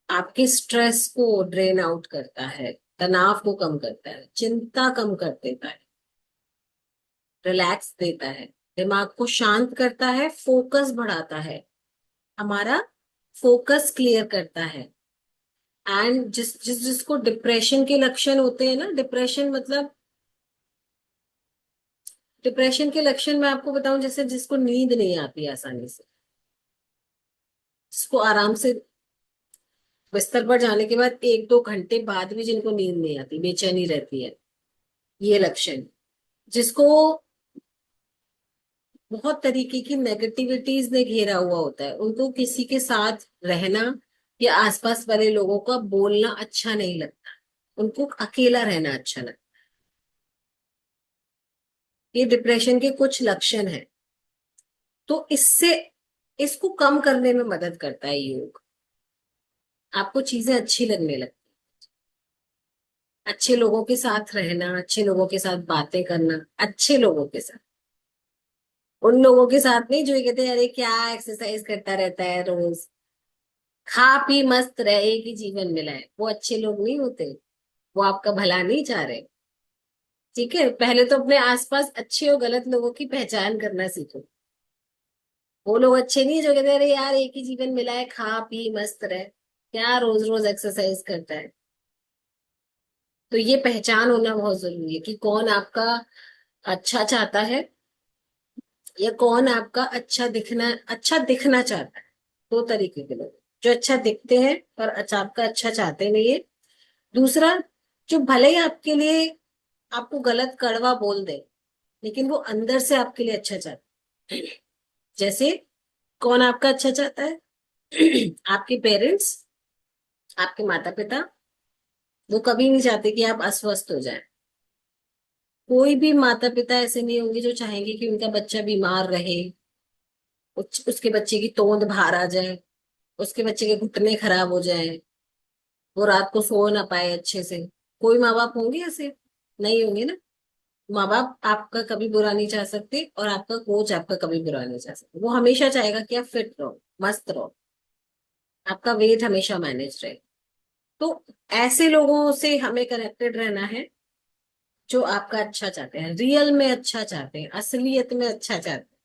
आपके स्ट्रेस को ड्रेन आउट करता है, तनाव को कम करता है, चिंता कम कर देता है, रिलैक्स देता है, दिमाग को शांत करता है, फोकस बढ़ाता है, हमारा फोकस क्लियर करता है। एंड जिसको डिप्रेशन के लक्षण होते हैं ना, डिप्रेशन मतलब, डिप्रेशन के लक्षण मैं आपको बताऊं, जैसे जिसको नींद नहीं आती आसानी से, जिसको आराम से बिस्तर पर जाने के बाद 1-2 घंटे बाद भी जिनको नींद नहीं आती, बेचैनी रहती है, ये लक्षण। जिसको बहुत तरीके की नेगेटिविटीज ने घेरा हुआ होता है, उनको किसी के साथ रहना या आसपास वाले लोगों का बोलना अच्छा नहीं लगता, उनको अकेला रहना अच्छा लगता है। ये डिप्रेशन के कुछ लक्षण हैं। तो इससे, इसको कम करने में मदद करता है योग। आपको चीजें अच्छी लगने लगती, अच्छे लोगों के साथ रहना, अच्छे लोगों के साथ बातें करना, अच्छे लोगों के साथ, उन लोगों के साथ नहीं जो ये कहते हैं अरे क्या एक्सरसाइज करता रहता है रोज, खा पी मस्त रहे, एक ही जीवन मिला है। वो अच्छे लोग नहीं होते, वो आपका भला नहीं चाह रहे। ठीक है, पहले तो अपने आसपास अच्छे और गलत लोगों की पहचान करना सीखो। वो लोग अच्छे नहीं है जो कहते हैं अरे यार एक ही जीवन मिला है, खा पी मस्त रहे, क्या रोज रोज एक्सरसाइज करता है। तो ये पहचान होना बहुत जरूरी है कि कौन आपका अच्छा चाहता है, या कौन आपका अच्छा दिखना चाहता है। दो तरीके के लोग, जो अच्छा दिखते हैं पर अच्छा आपका अच्छा चाहते नहीं है। दूसरा, जो भले ही आपके लिए आपको गलत कड़वा बोल दे, लेकिन वो अंदर से आपके लिए अच्छा चाहता है। जैसे कौन आपका अच्छा चाहता है? आपके पेरेंट्स, आपके माता पिता। वो कभी नहीं चाहते कि आप अस्वस्थ हो जाए। कोई भी माता पिता ऐसे नहीं होंगे जो चाहेंगे कि उनका बच्चा बीमार रहे, उसके बच्चे की तोंद बाहर आ जाए, उसके बच्चे के घुटने खराब हो जाए, वो रात को सो ना पाए अच्छे से। कोई माँ बाप होंगे ऐसे? नहीं होंगे ना। माँ बाप आपका कभी बुरा नहीं चाह सकते, और आपका कोच आपका कभी बुरा नहीं चाह सकते। वो हमेशा चाहेगा कि आप फिट रहो, मस्त रहो, आपका वेट हमेशा मैनेज रहे। तो ऐसे लोगों से हमें कनेक्टेड रहना है जो आपका अच्छा चाहते हैं, रियल में अच्छा चाहते हैं, असलियत में अच्छा चाहते हैं।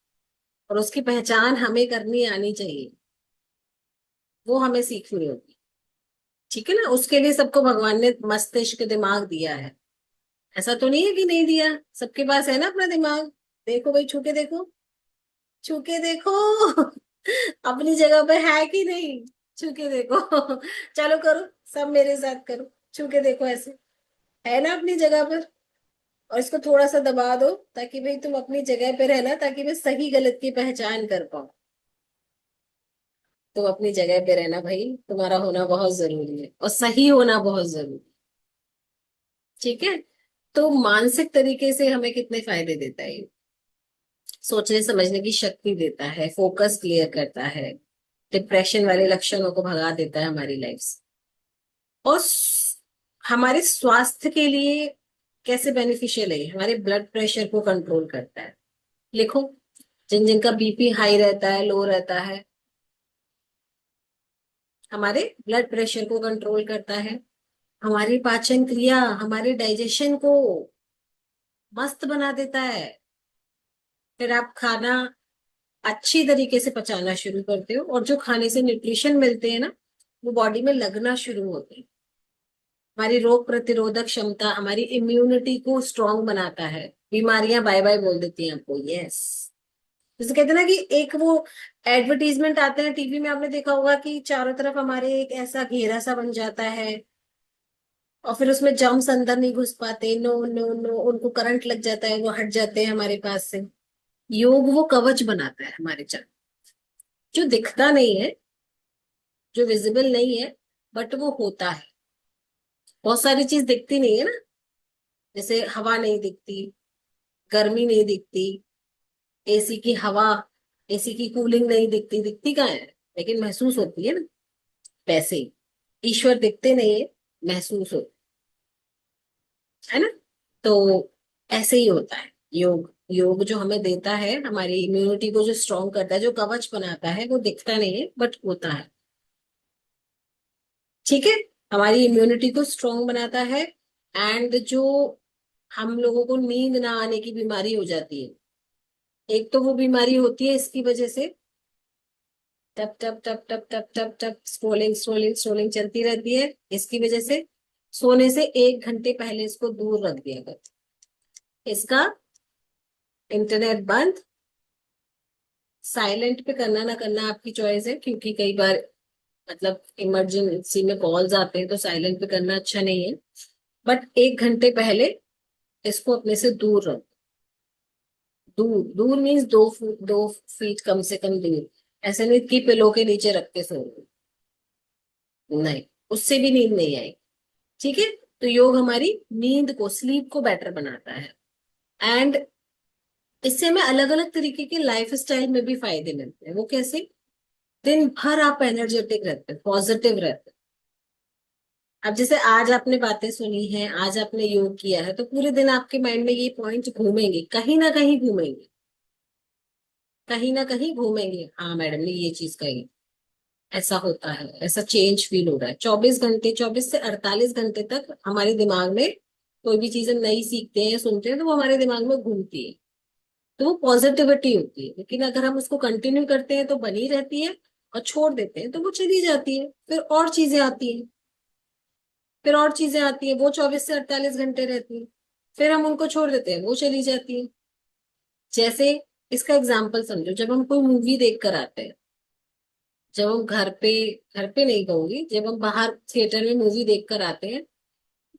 और उसकी पहचान हमें करनी आनी चाहिए, वो हमें सीखनी होगी। ठीक है ना। उसके लिए सबको भगवान ने मस्तिष्क दिमाग दिया है, ऐसा तो नहीं है कि नहीं दिया, सबके पास है ना अपना दिमाग। देखो भाई, छू के देखो, छू के देखो। अपनी जगह पे है कि नहीं? छू के देखो। चलो करो, सब मेरे साथ करो, छू के देखो ऐसे, है ना अपनी जगह पर। और इसको थोड़ा सा दबा दो, ताकि भाई तुम अपनी जगह पे रहना, ताकि मैं सही गलत की पहचान कर पाऊं। तुम अपनी जगह पे रहना भाई, तुम्हारा होना बहुत जरूरी है, और सही होना बहुत जरूरी है। ठीक है। तो मानसिक तरीके से हमें कितने फायदे देता है ये? सोचने समझने की शक्ति देता है, फोकस क्लियर करता है, डिप्रेशन वाले लक्षणों को भगा देता है हमारी लाइफ से, और हमारे स्वास्थ्य के लिए कैसे बेनिफिशियल है? हमारे ब्लड प्रेशर को कंट्रोल करता है। लिखो, जिन जिनका बीपी हाई रहता है, लो रहता है, हमारे ब्लड प्रेशर को कंट्रोल करता है। हमारी पाचन क्रिया, हमारे डाइजेशन को मस्त बना देता है। फिर आप खाना अच्छी तरीके से पचाना शुरू करते हो, और जो खाने से न्यूट्रिशन मिलते हैं ना, वो बॉडी में लगना शुरू होते हैं। हमारी रोग प्रतिरोधक क्षमता, हमारी इम्यूनिटी को स्ट्रांग बनाता है। बीमारियां बाय बाय बोल देती हैं आपको। यस, जैसे कहते हैं ना कि एक वो एडवर्टीजमेंट आते हैं टीवी में, आपने देखा होगा कि चारों तरफ हमारे एक ऐसा घेरा सा बन जाता है, और फिर उसमें जर्म्स अंदर नहीं घुस पाते। नो नो नो, उनको करंट लग जाता है, वो हट जाते हैं हमारे पास से। योग वो कवच बनाता है हमारे चारों, जो दिखता नहीं है, जो विजिबल नहीं है, बट वो होता है। बहुत सारी चीज दिखती नहीं है ना, जैसे हवा नहीं दिखती, गर्मी नहीं दिखती, एसी की हवा, एसी की कूलिंग नहीं दिखती। दिखती कहाँ है? लेकिन महसूस होती है ना। वैसे ही ईश्वर दिखते नहीं है, महसूस होते, है ना। तो ऐसे ही होता है योग। योग जो हमें देता है, हमारी इम्यूनिटी को जो स्ट्रांग करता है, जो कवच बनाता है, वो दिखता नहीं है बट होता है। ठीक है, हमारी इम्यूनिटी को स्ट्रांग बनाता है। एंड जो हम लोगों को नींद ना आने की बीमारी हो जाती है, एक तो वो बीमारी होती है इसकी वजह से, टप टप टप टप टप टप टप स्क्रोलिंग स्क्रोलिंग स्क्रोलिंग चलती रहती है, इसकी वजह से सोने से 1 घंटे पहले इसको दूर रख दिया कर। इसका इंटरनेट बंद, साइलेंट पे करना ना करना आपकी चॉइस है, क्योंकि कई बार मतलब इमरजेंसी में कॉल्स आते हैं, तो साइलेंट पे करना अच्छा नहीं है। बट 1 घंटे पहले इसको अपने से दूर रखो। दूर दूर मीन्स 2 फीट कम से कम दूर। ऐसे नहीं कि पिलो के नीचे रख के सो, नहीं, उससे भी नींद नहीं आएगी। ठीक है, तो योग हमारी नींद को, स्लीप को बेटर बनाता है। एंड इससे हमें अलग अलग तरीके के लाइफ स्टाइल में भी फायदे मिलते हैं। वो कैसे? दिन भर आप एनर्जेटिक रहते हैं, पॉजिटिव रहते हैं। अब जैसे आज आपने बातें सुनी हैं, आज आपने योग किया है, तो पूरे दिन आपके माइंड में ये पॉइंट घूमेंगे, कहीं ना कहीं घूमेंगे, कहीं ना कहीं घूमेंगे। हाँ मैडम ने ये चीज कही, ऐसा होता है, ऐसा चेंज फील हो रहा है। 24 घंटे, 24 से 48 घंटे तक हमारे दिमाग में कोई भी चीजें नई सीखते हैं या सुनते हैं, तो वो हमारे दिमाग में घूमती है, तो वो पॉजिटिविटी होती है। लेकिन अगर हम उसको कंटिन्यू करते हैं तो बनी रहती है, और छोड़ देते हैं तो वो चली जाती है। फिर और चीजें आती हैं, फिर और चीजें आती है, वो 24 से 48 घंटे रहती है। फिर हम उनको छोड़ देते हैं, वो चली जाती है। जैसे इसका एग्जाम्पल समझो, जब हम कोई मूवी देख कर आते हैं, जब हम घर पे नहीं कहूंगी, जब हम बाहर थिएटर में मूवी देख कर आते हैं,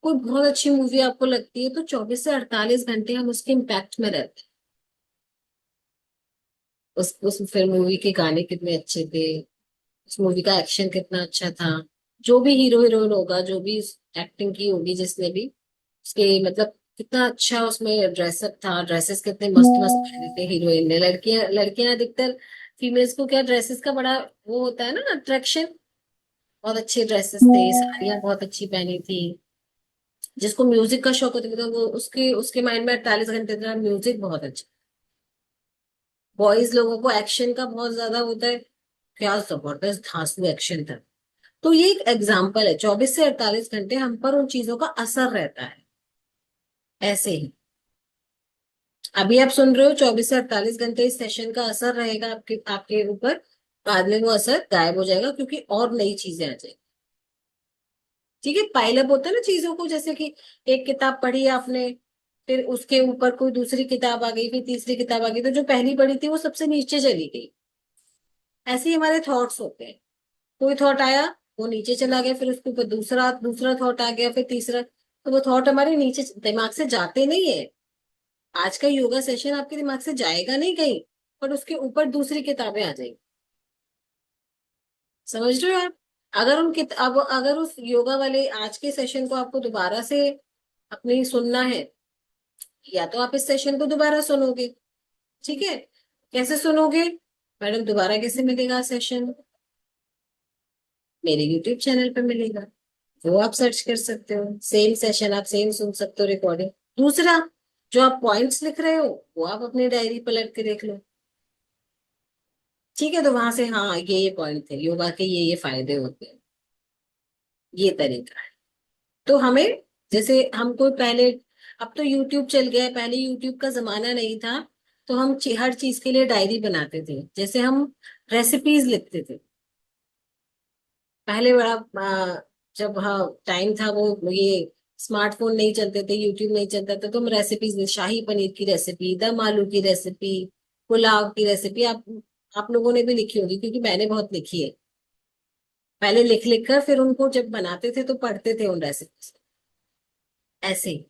कोई बहुत अच्छी मूवी आपको लगती है, तो 24 से 48 घंटे हम उसके इम्पैक्ट में रहते हैं। उस फिल्म मूवी के गाने कितने अच्छे थे, उस मूवी का एक्शन कितना अच्छा था, जो भी हीरो हीरोइन होगा, जो भी एक्टिंग की होगी जिसने भी, उसके मतलब कितना अच्छा उसमें ड्रेसअप था, ड्रेसेस कितने मस्त मस्त पहने थे हीरोइन ने। लड़कियां लड़कियां अधिकतर, फीमेल्स को क्या ड्रेसेस का बड़ा वो होता है ना, अट्रैक्शन। बहुत अच्छे ड्रेसेस थे, साड़ियां बहुत अच्छी पहनी थी। जिसको म्यूजिक का शौक होता है, तो वो उसके उसके माइंड में 48 घंटे तक म्यूजिक बहुत अच्छा। बॉयज लोगों को एक्शन का बहुत ज्यादा होता है, क्या जबरदस्त धांसू एक्शन था। तो ये एक एग्जाम्पल है, 24 से 48 घंटे हम पर उन चीजों का असर रहता है। ऐसे ही अभी आप सुन रहे हो, 24 से 48 घंटे इस सेशन का असर रहेगा आपके आपके ऊपर। बाद में वो असर गायब हो जाएगा, क्योंकि और नई चीजें आ जाएगी। ठीक है, पाइलअप होता है ना चीजों को, जैसे कि एक किताब पढ़ी आपने, फिर उसके ऊपर कोई दूसरी किताब आ गई, फिर तीसरी किताब आ गई, तो जो पहली पढ़ी थी वो सबसे नीचे चली गई। ऐसे ही हमारे थॉट्स होते हैं। कोई थॉट आया, वो नीचे चला गया, फिर उसके ऊपर दूसरा दूसरा थॉट आ गया, फिर तीसरा, तो वो थॉट हमारे नीचे दिमाग से जाते नहीं है। आज का योगा सेशन आपके दिमाग से जाएगा नहीं कहीं, पर उसके ऊपर दूसरी किताबें आ जाएंगी। समझ रहे हो आप? अगर उन किताब, अगर उस योगा वाले आज के सेशन को आपको दोबारा से अपनी सुनना है, या तो आप इस सेशन को दोबारा सुनोगे। ठीक है, कैसे सुनोगे? मैडम दोबारा कैसे मिलेगा सेशन? मेरे यूट्यूब चैनल पे मिलेगा, वो आप सर्च कर सकते हो। सेम सेशन आप सेम सुन सकते हो, रिकॉर्डिंग दूसरा, जो आप पॉइंट्स लिख रहे हो वो आप अपनी डायरी पलट के देख लो। ठीक है, तो वहां से हाँ ये पॉइंट थे, योगा के ये फायदे होते हैं, ये तरीका है। तो हमें, जैसे हम कोई पहले, अब तो यूट्यूब चल गया है, पहले यूट्यूब का जमाना नहीं था, तो हम हर चीज के लिए डायरी बनाते थे। जैसे हम रेसिपीज लिखते थे पहले, बड़ा जब हाँ टाइम था, वो ये स्मार्टफोन नहीं चलते थे, यूट्यूब नहीं चलता था, तो हम रेसिपीज, शाही पनीर की रेसिपी, दम आलू की रेसिपी, पुलाव की रेसिपी, आप लोगों ने भी लिखी होगी, क्योंकि मैंने बहुत लिखी है। पहले लिख लिख कर फिर उनको जब बनाते थे तो पढ़ते थे उन रेसिपीज। ऐसे ही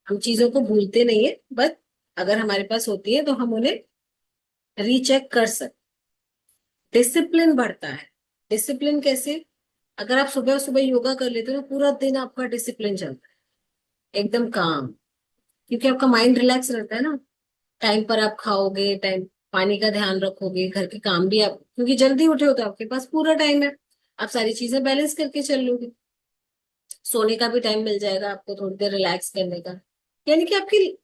हम चीजों को भूलते नहीं है, बट अगर हमारे पास होती है तो हम उन्हें रीचेक कर सकते। डिसिप्लिन बढ़ता है। डिसिप्लिन कैसे? अगर आप सुबह सुबह योगा कर लेते हो तो पूरा दिन आपका डिसिप्लिन चलता है, एकदम काम, क्योंकि आपका माइंड रिलैक्स रहता है ना। टाइम पर आप खाओगे, टाइम, पानी का ध्यान रखोगे, घर के काम भी आप, क्योंकि जल्दी उठे हो तो आपके पास पूरा टाइम है, आप सारी चीजें बैलेंस करके चल लोगे। सोने का भी टाइम मिल जाएगा आपको, थोड़ी देर रिलैक्स करने का। यानी कि आपकी,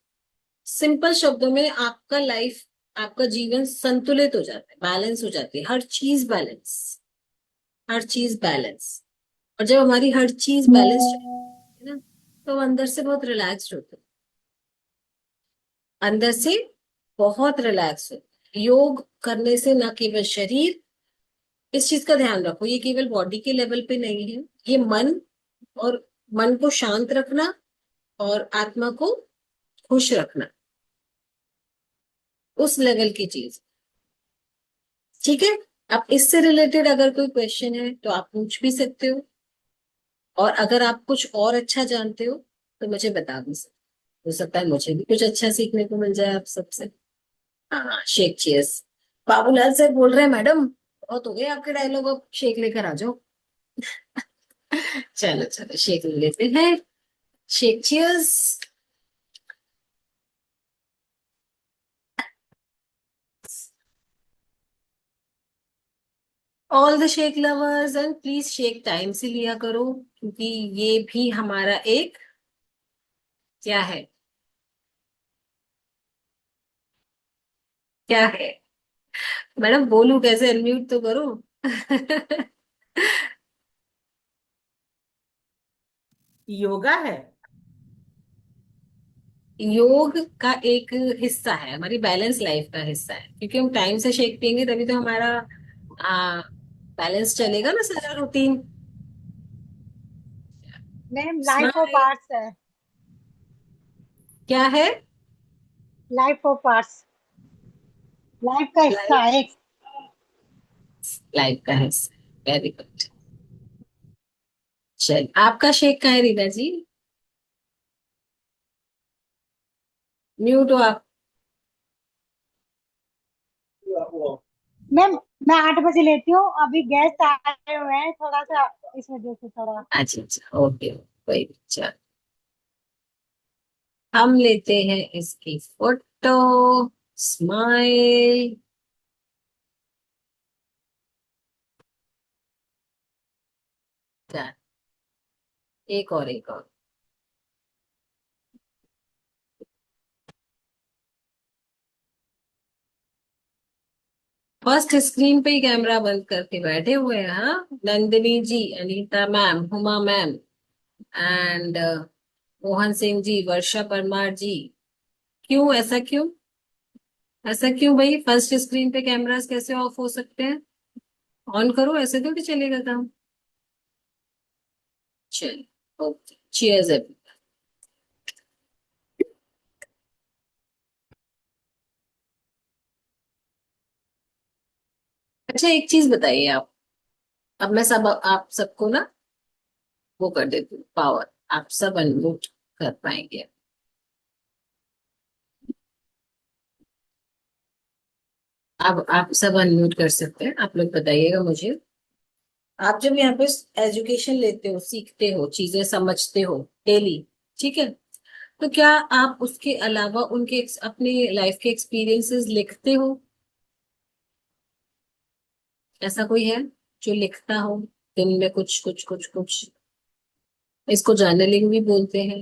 सिंपल शब्दों में, आपका लाइफ, आपका जीवन संतुलित हो जाता है, बैलेंस हो जाती है, हर चीज बैलेंस, हर चीज बैलेंस। और जब हमारी हर चीज बैलेंस है ना, तो अंदर से बहुत रिलैक्स्ड होते हैं, अंदर से बहुत रिलैक्स होते हैं। योग करने से ना केवल शरीर, इस चीज का ध्यान रखो, ये केवल बॉडी के लेवल पे नहीं है, ये मन, और मन को शांत रखना और आत्मा को खुश रखना, उस लेवल की चीज। ठीक है। अब इससे रिलेटेड अगर कोई क्वेश्चन है तो आप पूछ भी सकते हो, और अगर आप कुछ और अच्छा जानते हो तो मुझे बता भी सकते हो सकता है मुझे भी कुछ अच्छा सीखने को मिल जाए आप सबसे। हाँ, शेक चीयर्स। बाबूलाल सर बोल रहे हैं मैडम बहुत हो गए आपके डायलॉग, अब शेक लेकर आ जाओ। चलो चलो, शेक ले लेते हैं। Shake cheers. All the shake lovers, and please shake time से लिया करो, क्योंकि ये भी हमारा एक, क्या है, क्या है, मैडम बोलू कैसे, अनम्यूट तो करो। योगा है। योग का एक हिस्सा है, हमारी बैलेंस लाइफ का हिस्सा है, क्योंकि हम टाइम से शेक पियेंगे तभी तो हमारा बैलेंस चलेगा ना, सारा routine. Ma'am life of smile. Arts है। क्या है? लाइफ ऑफ आर्ट्स, लाइफ का हिस्सा लाइफ, है एक। लाइफ का हिस्सा। Very good. चल, आपका शेक का है रीना जी? म्यूट हो आप। मैम मैं 8 बजे लेती हूँ, अभी गेस्ट आए हुए हैं थोड़ा सा, इस वजह से थोड़ा। अच्छा अच्छा, ओके, कोई नहीं, चल। हम लेते हैं इसकी फोटो। स्माइल। एक और, एक और। फर्स्ट स्क्रीन पे ही कैमरा बंद करके बैठे हुए हैं, हाँ। Nandini ji, Anita ma'am, Huma ma'am, and Mohan Singh ji, Varsha Parmar ji. क्यों, ऐसा क्यों? ऐसा क्यों भाई, फर्स्ट स्क्रीन पे कैमरास कैसे ऑफ हो सकते हैं? ऑन करो, ऐसे थोड़ी चलेगा काम। चलिए, ओके, चीयर्स। अच्छा, एक चीज बताइए आप, अब मैं सब, आप सबको ना वो कर देती हूँ पावर, आप सब अनम्यूट कर पाएंगे। अब आप सब अनम्यूट कर सकते हैं, आप लोग बताइएगा मुझे। आप जब यहाँ पे एजुकेशन लेते हो, सीखते हो, चीजें समझते हो डेली, ठीक है, तो क्या आप उसके अलावा उनके अपने लाइफ के एक्सपीरियंसेस लिखते हो? ऐसा कोई है जो लिखता हो दिन में कुछ कुछ कुछ कुछ? इसको जर्नलिंग भी बोलते हैं।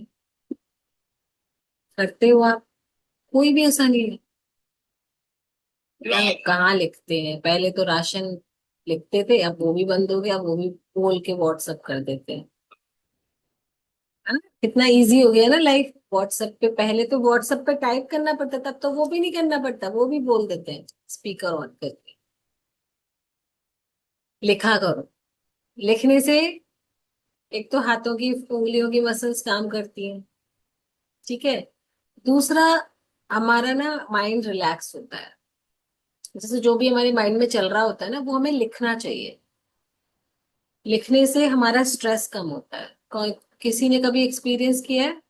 करते हो आप? कोई भी ऐसा नहीं है। कहाँ लिखते हैं? पहले तो राशन लिखते थे, अब वो भी बंद हो गया, वो भी बोल के व्हाट्सअप कर देते हैं। है ना? कितना इजी हो गया ना लाइफ व्हाट्सएप पे। पहले तो व्हाट्सएप पे टाइप करना पड़ता था, अब तो वो भी नहीं करना पड़ता, वो भी बोल देते हैं स्पीकर ऑन करके, लिखा करो। लिखने से एक तो हाथों की उंगलियों की मसल्स काम करती हैं, ठीक है। दूसरा, हमारा ना माइंड रिलैक्स होता है। जैसे जो भी हमारे माइंड में चल रहा होता है ना, वो हमें लिखना चाहिए। लिखने से हमारा स्ट्रेस कम होता है। किसी ने कभी एक्सपीरियंस किया है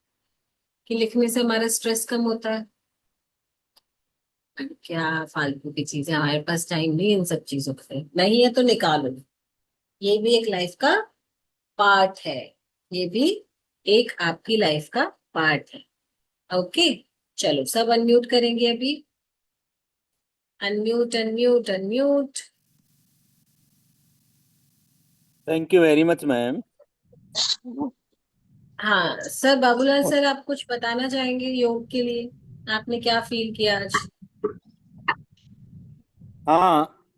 कि लिखने से हमारा स्ट्रेस कम होता है? क्या फालतू की चीजें, हमारे पास टाइम नहीं इन सब चीजों पे। नहीं है तो निकालो। ये भी एक लाइफ का पार्ट है। ये भी एक आपकी लाइफ का पार्ट है। ओके, चलो सब अनम्यूट करेंगे अभी। Unmute unmute unmute. Thank you very much ma'am. हाँ सर, बाबूलाल सर, आप कुछ बताना चाहेंगे योग के लिए? आपने क्या फील किया आज? हाँ,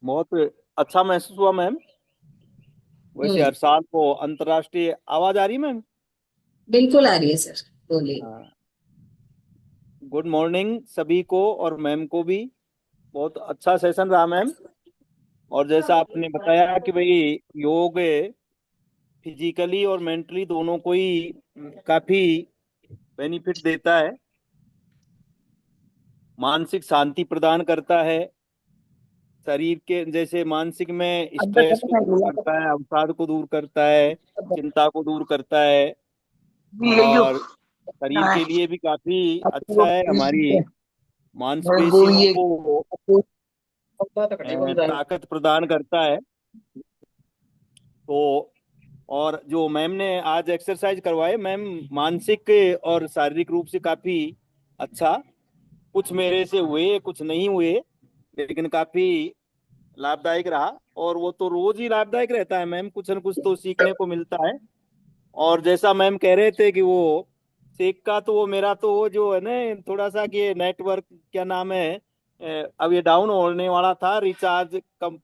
बहुत अच्छा महसूस हुआ मैम। वैसे हम्म, हर साल को अंतर्राष्ट्रीय आवाज आ रही है मैम। बिल्कुल आ रही है सर, बोलिए। हाँ, गुड मॉर्निंग सभी को और मैम को भी। बहुत अच्छा सेशन रहा मैम। और जैसा आपने बताया कि भाई योग फिजिकली और मेंटली दोनों को ही काफी बेनिफिट देता है। मानसिक शांति प्रदान करता है। शरीर के जैसे मानसिक में स्ट्रेस को दूर करता है, अवसाद को दूर करता है, चिंता को दूर करता है। और शरीर के लिए भी काफी अच्छा है। हमारी मांसपेशियों को ताकत प्रदान करता है। तो और जो मैम ने आज एक्सरसाइज करवाए मैम, मानसिक और शारीरिक रूप से काफी अच्छा। कुछ मेरे से हुए, कुछ नहीं हुए, लेकिन काफी लाभदायक रहा। और वो तो रोज ही लाभदायक रहता है मैम, कुछ न कुछ तो सीखने को मिलता है। और जैसा मैम कह रहे थे कि वो शेख का, तो वो मेरा तो वो जो है ना थोड़ा सा कि नेटवर्क क्या नाम है, अब ये डाउन होने वाला था। रिचार्ज कम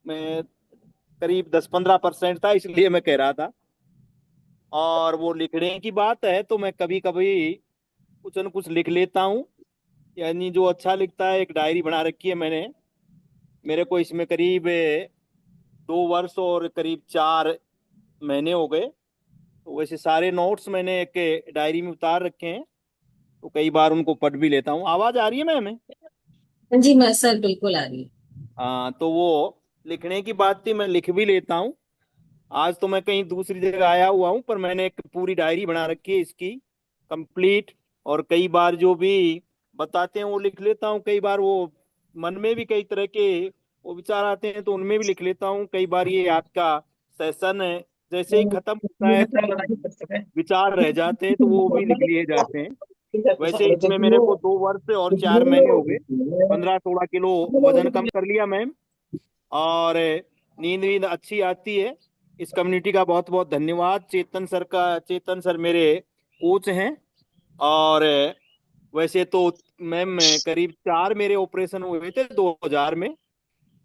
करीब 10-15% था, इसलिए मैं कह रहा था। और वो लिखने की बात है तो मैं कभी कभी कुछ न कुछ लिख लेता हूँ। यानी जो अच्छा लिखता है, एक डायरी बना रखी है मैंने। मेरे को इसमें करीब 2 वर्ष और करीब 4 महीने हो गए। तो वैसे सारे नोट्स मैंने एक डायरी में उतार रखे हैं। तो कई बार उनको पढ़ भी लेता हूँ। आवाज आ रही है मैम? हाँ जी मैं सर, बिल्कुल आ रही है। हाँ, तो वो लिखने की बात थी, मैं लिख भी लेता हूँ। आज तो मैं कहीं दूसरी जगह आया हुआ हूँ, पर मैंने एक पूरी डायरी बना रखी है इसकी, कंप्लीट। और कई बार जो भी बताते हैं वो लिख लेता हूँ। कई बार वो मन में भी कई तरह के वो विचार आते हैं, तो उनमें भी लिख लेता हूँ। कई बार ये आपका सेशन है, जैसे ही खत्म होता है तो विचार रह जाते हैं, तो वो भी लिख लिए जाते हैं। वैसे इसमें मेरे को 2 वर्ष और 4 महीने हो गए। 15-16 किलो वजन कम कर लिया मैम। और नींद वींद अच्छी आती है। इस कम्युनिटी का बहुत बहुत धन्यवाद। चेतन सर का, चेतन सर मेरे कोच हैं। और वैसे तो मैम करीब 4 मेरे ऑपरेशन हुए थे 2000 में।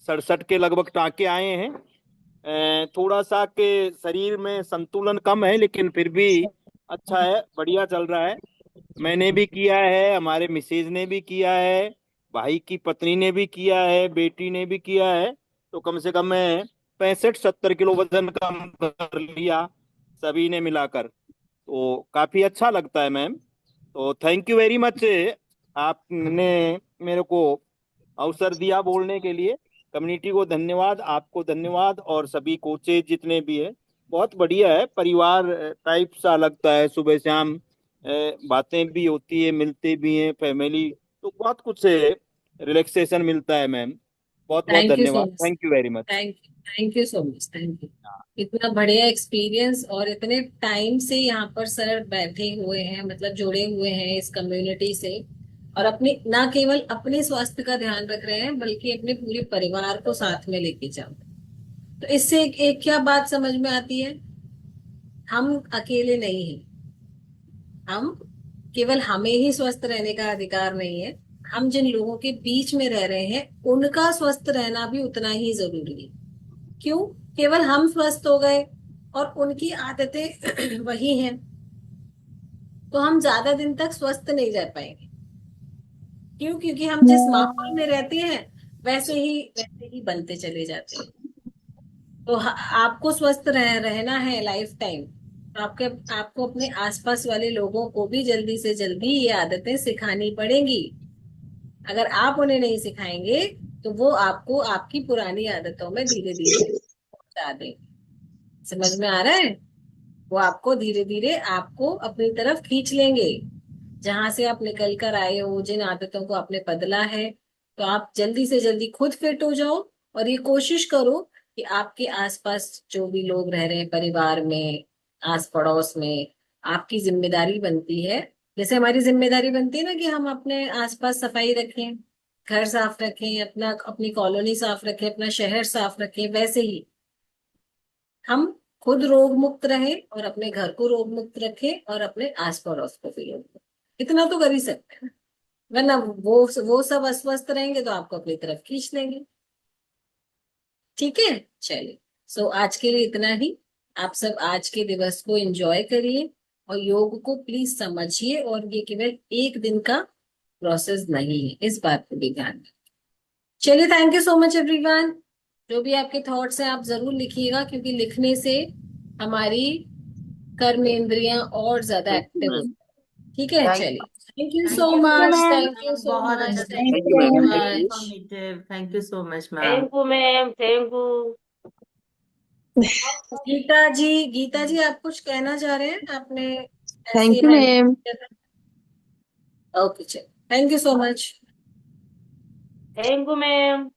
67 के लगभग टाके आए हैं। थोड़ा सा के शरीर में संतुलन कम है, लेकिन फिर भी अच्छा है, बढ़िया चल रहा है। मैंने भी किया है, हमारे मिसेज ने भी किया है, भाई की पत्नी ने भी किया है, बेटी ने भी किया है। तो कम से कम मैं 65-70 किलो वजन कम कर लिया, सभी ने मिलाकर। तो काफी अच्छा लगता है मैम। तो थैंक यू वेरी मच, आपने मेरे को अवसर दिया बोलने के लिए। कम्युनिटी को धन्यवाद, आपको धन्यवाद, और सभी कोचेज जितने भी है। बहुत बढ़िया है, परिवार टाइप सा लगता है। सुबह शाम बातें भी होती है, मिलते भी हैं फैमिली। तो बहुत कुछ रिलैक्सेशन मिलता है मैम। बहुत बहुत थैंक यू सो धन्यवाद, much. Thank you very much. Thank you so much, thank you. इतना बढ़िया एक्सपीरियंस, और इतने टाइम से यहाँ पर सर बैठे हुए हैं, मतलब जुड़े हुए हैं इस कम्युनिटी से। और अपने, ना केवल अपने स्वास्थ्य का ध्यान रख रहे हैं, बल्कि अपने पूरे परिवार को साथ में लेके जाओ। तो इससे एक क्या बात समझ में आती है? हम अकेले नहीं हैं। हम केवल हमें ही स्वस्थ रहने का अधिकार नहीं है, हम जिन लोगों के बीच में रह रहे हैं उनका स्वस्थ रहना भी उतना ही जरूरी है। क्यों? केवल हम स्वस्थ हो गए और उनकी आदतें वही हैं तो हम ज्यादा दिन तक स्वस्थ नहीं रह पाएंगे। क्यों? क्योंकि हम जिस माहौल में रहते हैं वैसे ही बनते चले जाते हैं। तो आपको स्वस्थ रहना है लाइफ टाइम, तो आपको अपने आसपास वाले लोगों को भी जल्दी से जल्दी ये आदतें सिखानी पड़ेंगी। अगर आप उन्हें नहीं सिखाएंगे तो वो आपको आपकी पुरानी आदतों में धीरे धीरे पहुंचा देंगे। समझ में आ रहा है? वो आपको धीरे धीरे आपको अपनी तरफ खींच लेंगे। जहां से आप निकल कर आए हो, जिन आदतों को आपने बदला है, तो आप जल्दी से जल्दी खुद फिट हो जाओ। और ये कोशिश करो कि आपके आसपास जो भी लोग रह रहे हैं, परिवार में, आस पड़ोस में, आपकी जिम्मेदारी बनती है। जैसे हमारी जिम्मेदारी बनती है ना कि हम अपने आसपास सफाई रखें, घर साफ रखें, अपनी कॉलोनी साफ रखें, अपना शहर साफ रखें, वैसे ही हम खुद रोग मुक्त रहे और अपने घर को रोग मुक्त रखें और अपने आस पड़ोस को भी रोग मुक्त। इतना तो कर ही सकते हैं ना, वरना वो सब अस्वस्थ रहेंगे तो आपको अपनी तरफ खींच लेंगे। ठीक है, चलिए। सो आज के लिए इतना ही। आप सब आज के दिवस को एंजॉय करिए और योग को प्लीज समझिए, और ये केवल एक दिन का प्रोसेस नहीं है, इस बात को भी ध्यान रखिए। चलिए, thank you so much everyone. जो भी आपके थॉट्स हैं आप जरूर लिखिएगा, क्योंकि लिखने से हमारी कर्मेंद्रियां और ज्यादा एक्टिव होती हैं। ठीक है, चलिए। Thank you so much, ma'am. Thank you so बहुत मच, अच्छा, thank thank you you so ma'am. Much. Informative. Thank you so much ma'am. Thank you ma'am, thank you. Geeta ji आप कुछ कहना चाह रहे हैं? आपने ऐसे थैंक यू हैंड मैम। किया था। ओके, चलिए, thank you so much. Thank you ma'am.